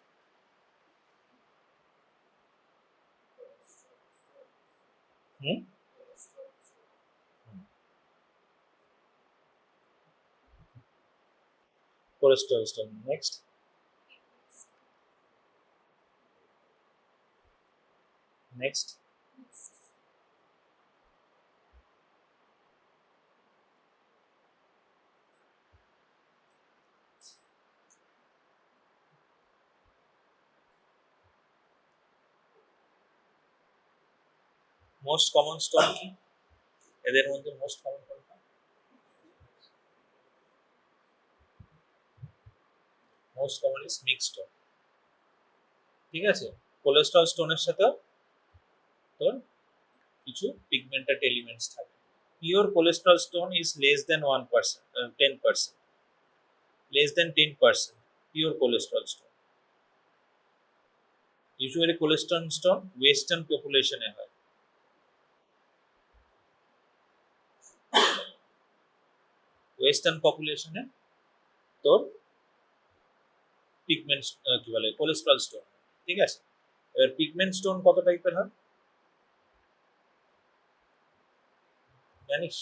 Hmm, cholesterol stone. Next, next, most common stone কি এদের মধ্যে? মোস্ট কমন কোনটা? Most common is mixed stone, ঠিক আছে। কোলেস্ট্রল স্টোনের সাথে তোর কিছু পিগমেন্টেড এলিমেন্টস থাকে। Pure cholesterol stone is less than 1%, 10%, less than 10% pure cholesterol stone. Usually cholesterol stone western পপুলেশনে হয়, ওয়েস্টার্ন পপুলেশনে তোর পিগমেন্ট কি বলে কোলেস্ট্রল স্টোন, ঠিক আছে। এবার পিগমেন্ট স্টোন কত টাইপের হয়? জানিস?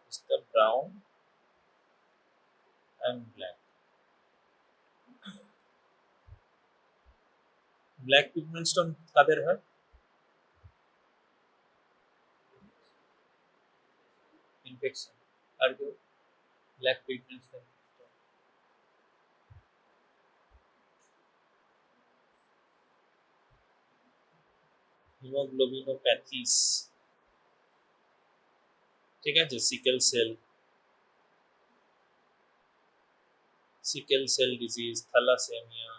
It's the brown and black. Black pigment stone কাদের হয়? ইনফেকশন। আর কেউ? ব্ল্যাক পিগমেন্ট স্টোন হিমোগ্লোবিনোপ্যাথিস, ঠিক আছে, sickle cell disease, thalassaemia,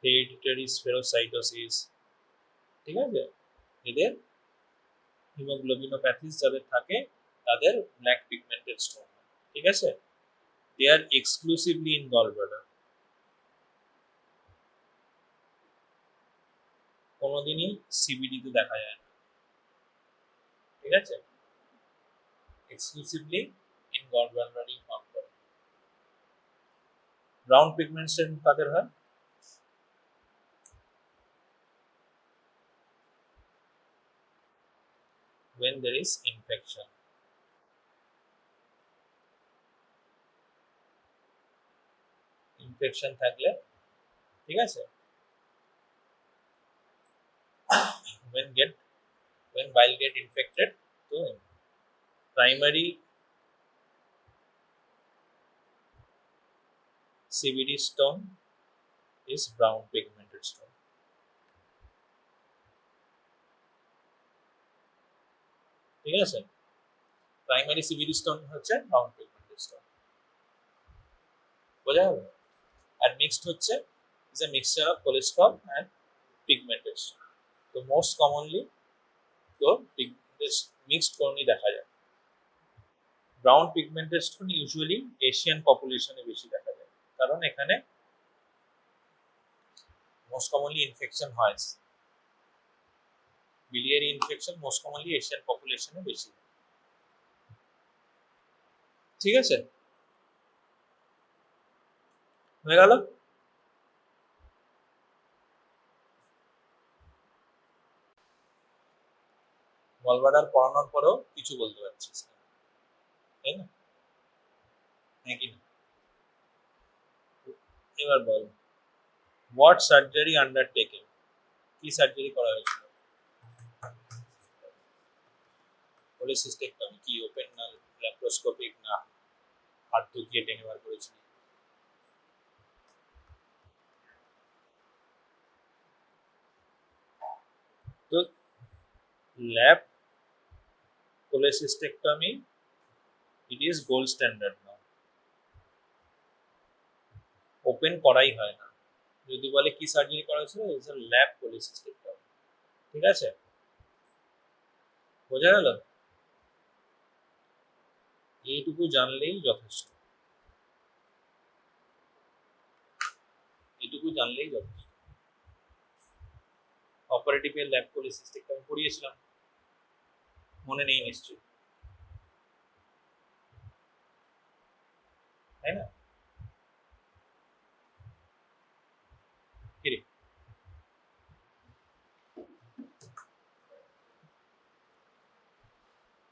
hereditary spherocytosis, ঠিক আছে, এদের হিমোগ্লোবিনোপ্যাথিস যাদের থাকে তাদের ব্ল্যাক পিগমেন্টেড স্টোন, ঠিক আছে। দে আর এক্সক্লুসিভলি ইন গলব্লাডার, কোনোদিনই সিবিডি তে দেখা যায় না, ঠিক আছে, এক্সক্লুসিভলি ইন গলব্লাডারই ফর্ম করে। ব্রাউন পিগমেন্ট স্টোন কাদের হয়? when there is infection, infection থাকলে, ঠিক আছে, when bile get infected, তো primary CBD stone is brown pigmented stone, ঠিক আছে, প্রাইমারি সিবিডি স্টোন হচ্ছে ব্রাউন পিগমেন্টেড স্টোন, বোঝা গেল? আর মিক্সড হচ্ছে is a mixture of cholesterol and pigmented stone. তো মোস্ট কমনলি তো মিক্সড কোনই দেখা যায়। Brown pigmented stone usually Asian পপুলেশনে বেশি দেখা যায়, কারণ এখানে মোস্ট কমনলি ইনফেকশন হয়, biliary infection most commonly Asian পপুলেশনে বেশি, ঠিক আছে, হয়ে গেল। গলব্লাডার পড়ানোর পরেও কিছু বলতে পারছিস না, তাই না? নাকি না? এবার বল, হোয়াট সার্জারি আন্ডারটেকেন, কি সার্জারি করা হয়েছিল? কোলেসিস্টেক্টমি, কি ওপেন না ল্যাপ্রোস্কোপিক না হাত ঢুকিয়ে টেনে বার করেছিল? তো ল্যাপ cholecystectomy, it is gold standard now, open করাই হয় না, যদি বলে কি সার্জারি করা হয়েছিল, ইজ আ ল্যাপ cholecystectomy, ঠিক আছে, বোঝা গেল? এইটুকু জানলেই যথেষ্ট, এইটুকু জানলেই যথেষ্ট। অপারেটিভে ল্যাপ cholecystectomy পড়িয়েছিলাম, মনে নেই নিশ্চয়ই, তাই না? কিরে,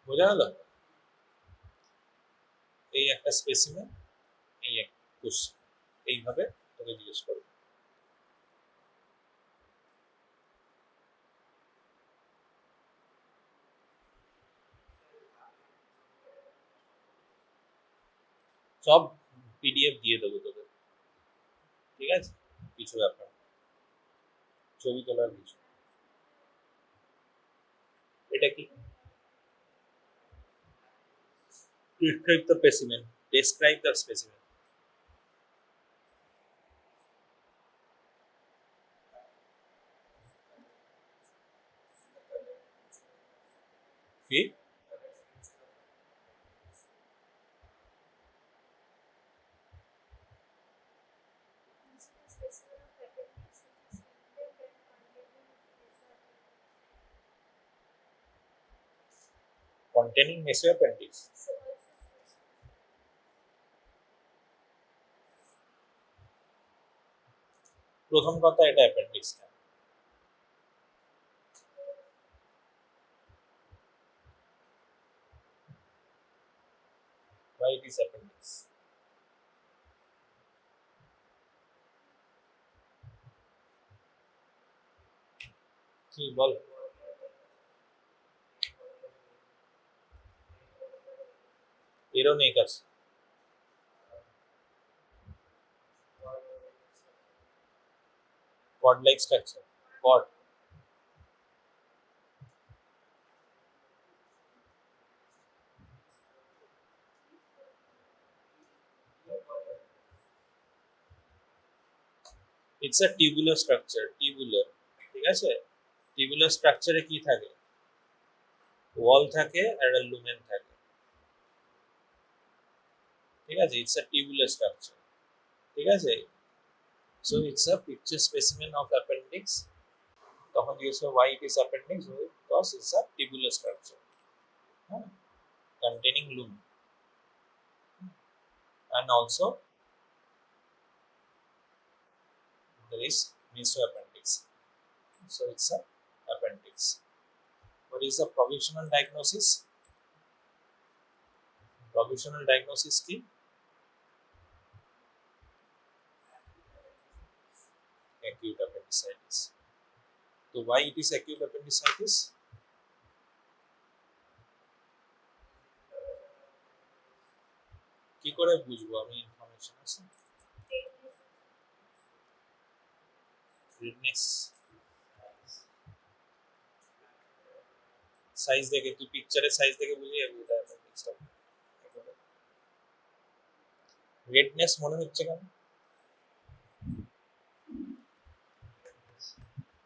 বোঝা গেল? এই একটা স্পেসিমেন, এই এক কোশ্চেন, এইভাবে তোকে জিজ্ঞেস করবো। সব পিডিএফ দিয়ে দেবো তোকে, ঠিক আছে, কিছু ব্যাপার, ছবি তোলার কিছু। এটা কি? Describe the specimen. Describe the specimen. কি? Containing mesoappendix. প্রথম কথা এটা অ্যাপেন্ডিক্স কেন? Why it is appendix? কি বল? এরও নেই কাছে। Pod like structure. Pod. It's a tubular structure. Tubular. ঠিক আছে? টিউবুলার স্ট্রাকচারে কি থাকে? ওয়াল থাকে আর একটা লুমেন থাকে। ঠিক আছে? It's a tubular structure. ঠিক আছে? So it's a picture specimen of appendix. তখন জিজ্ঞেস করো why it is appendix? Because it's a tubular structure. Containing lumen. And also there is mesoappendix. So it's a appendix. What is the provisional diagnosis? Provisional diagnosis কি? Acute appendicitis. So why it is acute appendicitis? কি করে বুঝবো আমি information আছে? Redness size দেখে, তুই পিকচারের size দেখে বুঝে যাবি এটা অ্যাপেন্ডিক্সটা। রেডনেস মনে হচ্ছে কেন?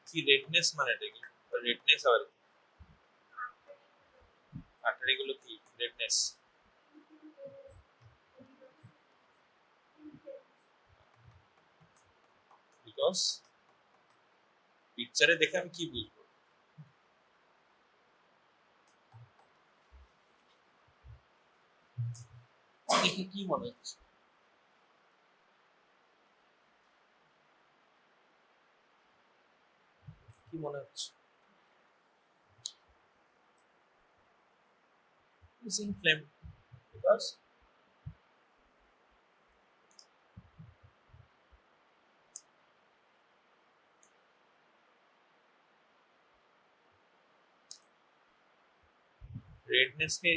কি রেডনেস মানেটা কি? রেডনেস আর আর্টারিগুলো কি রেডনেস? বিকজ পিকচারে দেখে আমি কি বুঝবো? দেখে কি মনে হচ্ছে? কি মনে হচ্ছে? It's inflamed because রেডনেস কে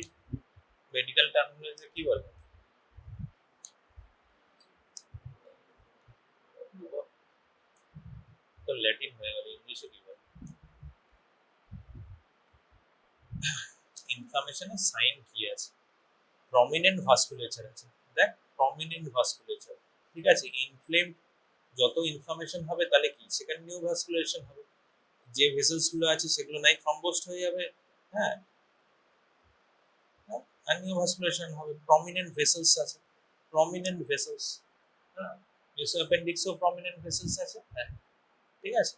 মেডিকেল টার্মিনোলজিতে কি বলে? তো ল্যাটিন হয়ে গেল, ইংলিশে কি বলে? ইনফ্লামেশনের সাইন কি আছে? প্রমিনেন্ট ভাস্কুলেচার আছে। দেখ, প্রমিনেন্ট ভাস্কুলেচার। ঠিক আছে? ইনফ্লেমড যত ইনফ্লামেশন হবে তাহলে কি সেখানে নিউ ভাস্কুলেশন হবে। যে ভেসেলস গুলো আছে সেগুলো নাই থ্রম্বোসড হয়ে যাবে। হ্যাঁ, আর নিউ ভাস্কুলেশন হবে। প্রমিনেন্ট ভেসেলস আছে, প্রমিনেন্ট ভেসেলস। হ্যাঁ, মেসোঅ্যাপেন্ডিক্সেও প্রমিনেন্ট ভেসেলস আছে। হ্যাঁ, ঠিক আছে?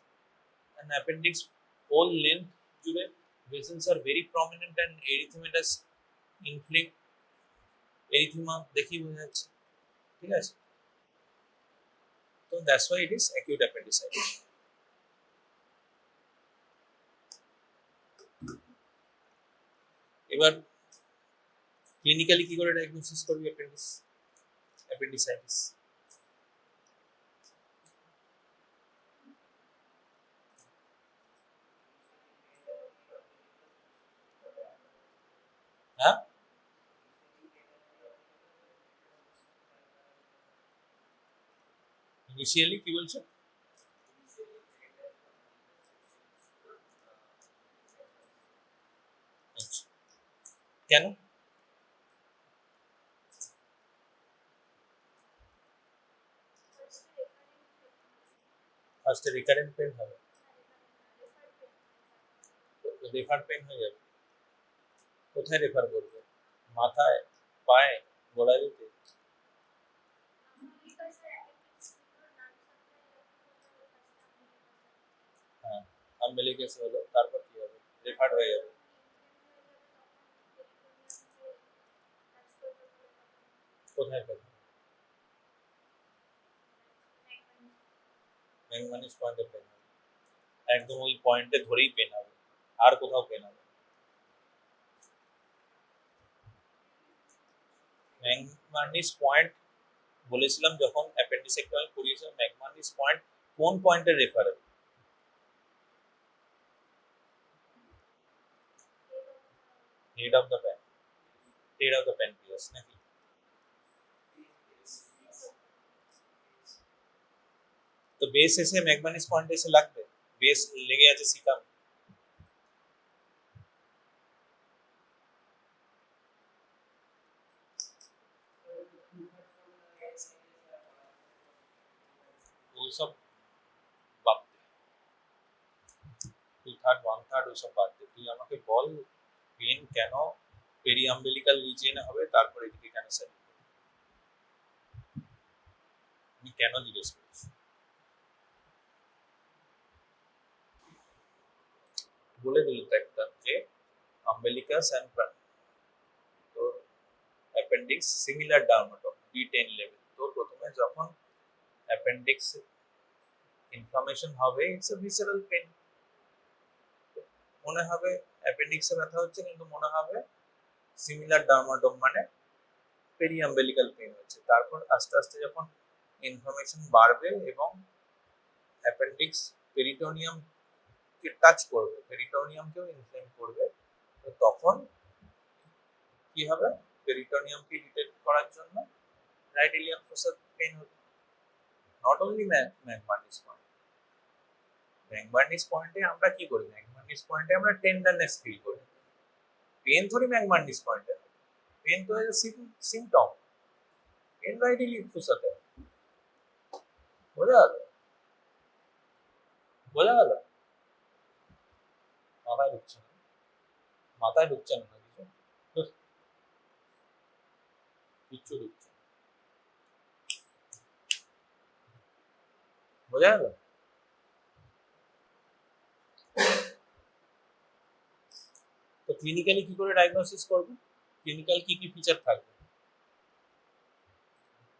and appendix whole length জুড়ে vessels are very prominent and erythematous inflamed erythema দেখি বোঝা যাচ্ছে। ঠিক আছে? তো that's why it is acute appendicitis. এবার ক্লিনিক্যালি কি করে ডায়াগনোসিস করবি appendicitis? হ্যাঁ, ইনিশিয়ালি কি বলছো? আচ্ছা, কেন? ফার্স্টে রিকারেন্ট পেন হবে, রেফার পেন হয়ে যাবে। কোথায় রেফার করবে? মাথায়, পায়ে, গলা দিতে? হ্যাঁ, আম্বেলিকাস হলো, তারপর কি হবে? রেফার হয়ে যাবে। কোথায় পেন? ম্যাগমানিস পয়েন্টে পেন হবে, একদম ওই পয়েন্টে ধরেই পেন হবে, আর কোথাও পেন হবে। ম্যাগমানিস পয়েন্ট বলেছিলাম যখন অ্যাপেন্ডিসেক্টমি করিয়েছিলাম, ম্যাগমানিস পয়েন্ট কোন পয়েন্টের referable? Head of the pan, head of the pancreas নাকি? তো বেস এসে ম্যাগমানিস পয়েন্ট এসে লাগবে, বেস লেগে আছে সিকাম। ওইসব বাদ দে, 2/3 1/3 ওইসব বাদ দে, তুই আমাকে বল পেন কেন পেরিয়াম্বেলিক্যাল রিজিয়নে হবে, তারপর এদিকে কেন স্যার, আমি কেন জিজ্ঞেস করছি? বলে দিল তো একটা যে umbilicus and তোর appendix similar dermatome B10 level. তো প্রথমে যখন অ্যাপেন্ডিক্স ইনফ্লামেশন হবে, ইটস আ ভিসেরাল পেন, মনে হবে অ্যাপেন্ডিক্সে ব্যথা হচ্ছে, কিন্তু মনে হবে সিমিলার ডার্মাটোম মানে পেরিয়াম্বেলিক্যাল পেন হচ্ছে। তারপর আস্তে আস্তে যখন ইনফ্লামেশন বাড়বে এবং অ্যাপেন্ডিক্স পেরিটোনিয়াম কে টাচ করবে, পেরিটোনিয়ামকেও ইনফ্লেম করবে, তো তখন কি হবে, পেরিটোনিয়ামকে ইরিটেট করার জন্য রাইট ইলিয়াক ফোসা পেন হবে। নট অনলি ম্যাগমার্নিস পয়েন্ট, ম্যাগমার্নিস পয়েন্টে আমরা কি করি, ম্যাগমার্নিস পয়েন্টে আমরা টেন্ডারনেস ফিল করি, পেন থোড়ি ম্যাগমার্নিস পয়েন্টে, পেন তো সিমটম, পেন রাইট ইলিয়াক ফোসাতে। বোঝা গেল? বোঝা গেল? মাথায় ঢুকছে না, মাথায় ঢুকছে না কিছু, কিচ্ছু ঢুকছে না। বোঝা গেল? তো ক্লিনিক্যালি কি করে ডায়াগনোসিস করবে, ক্লিনিক্যাল কি কি ফিচার থাকবে?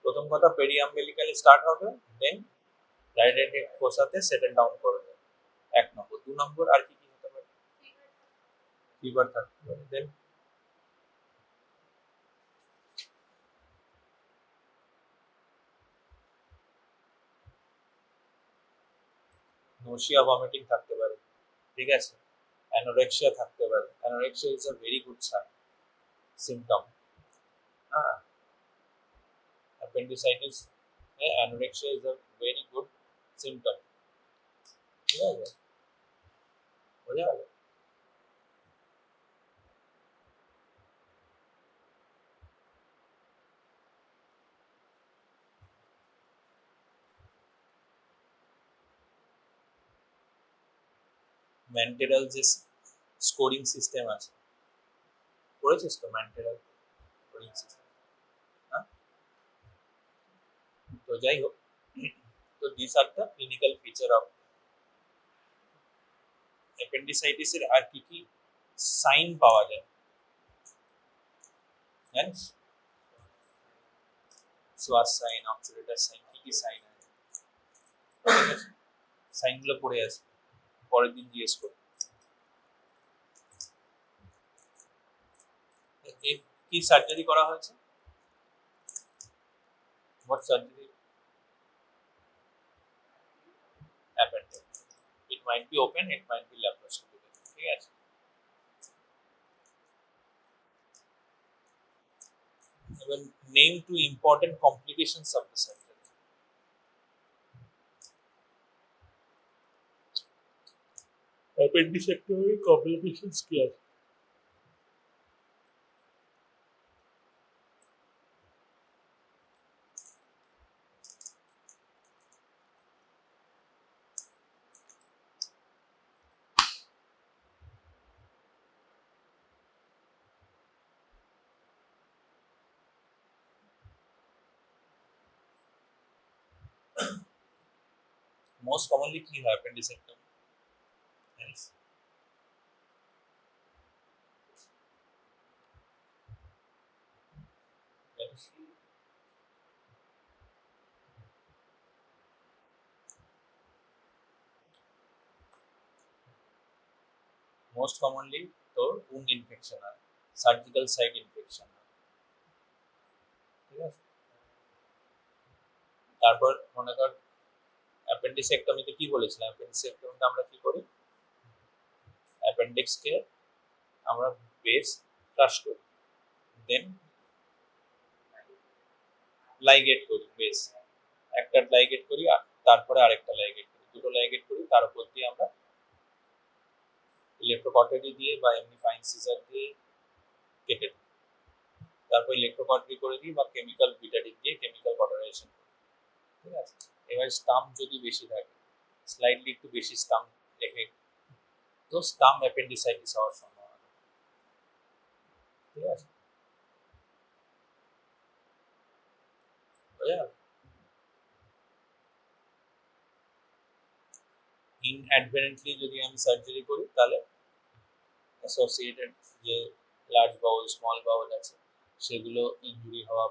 প্রথম কথা পেরিয়াম্বেলিক্যালি স্টার্ট হবে, দেন রাইট ইলিয়াক ফোসাতে সেটেল ডাউন করবে, 1 নম্বর। 2 নম্বর আর কি কি হতে পারে? ফিভার থাকতে পারে, দেন নৌশিয়া ভমিটিং থাকতে পারে, ঠিক আছে, অ্যানোরেক্সিয়া থাকতে পারে, anorexia is a very good sign symptom. হ্যাঁ, appendicitis anorexia is a very good symptom, ঠিক আছে, বোঝা গেল? ম্যান্টেরাল যে স্কোরিং সিস্টেম আছে, করেছিস তো ম্যান্টেরাল স্কোরিং সিস্টেম? হ্যাঁ, তো যাই হোক, তো this are the clinical feature of অ্যাপেন্ডিসাইটিসের। আর কি কি সাইন পাওয়া যায় জানিস? সোয়াস সাইন, অবচুলেটার সাইন, কি কি সাইন আছে, ঠিক আছে, সাইনগুলো পড়ে আসবে, পরের দিন জিজ্ঞেস করবে কি সার্জারি করা হয়েছে, what surgery? appendectomy. It might be open, it might be laparoscopic, ঠিক আছে। এবার name two important complications of the surgery. appendectomy complications কি আছে? মোস্ট কমনলি কি হয় appendectomy জানিস? জানিস? মোস্ট কমনলি তোর উন্ড ইনফেকশন হয়, সার্জিক্যাল সাইট ইনফেকশন হয়, ঠিক আছে। তারপর মনে কর অ্যাপেন্ডিসেক্টমিতে কি বলেছিলাম, অ্যাপেন্ডিসেক্টমিতে আমরা কি করি, অ্যাপেন্ডিক্সকে আমরা বেস ক্রাশ করি, দেন লাইগেট করি, বেস একটা লাইগেট করি আর তারপরে আরেকটা লাইগেট করি, দুটো লাইগেট করি, তার উপর দিয়ে আমরা ইলেকট্রোকটেরি দিয়ে বা এমনি ফাইন সিজার দিয়ে কেটে দিই, তারপর ইলেকট্রোকটেরি করে দিই বা কেমিক্যাল বিটাডিন দিয়ে কেমিক্যাল কটরাইজেশন করি, ঠিক আছে। এবার স্টাম্প যদি বেশি থাকে, স্লাইডলি একটু বেশি স্টাম্প রেখে, তো স্টাম্প অ্যাপেন্ডিসাইটিস হওয়ার সম্ভাবনা, ঠিক আছে, বুঝা? ইনঅ্যাডভারেন্টলি যদি আমি সার্জারি করি তাহলে অ্যাসোসিয়েটেড যে লার্জ বাউল স্মল বাউল আছে সেগুলো ইনজুরি হওয়া,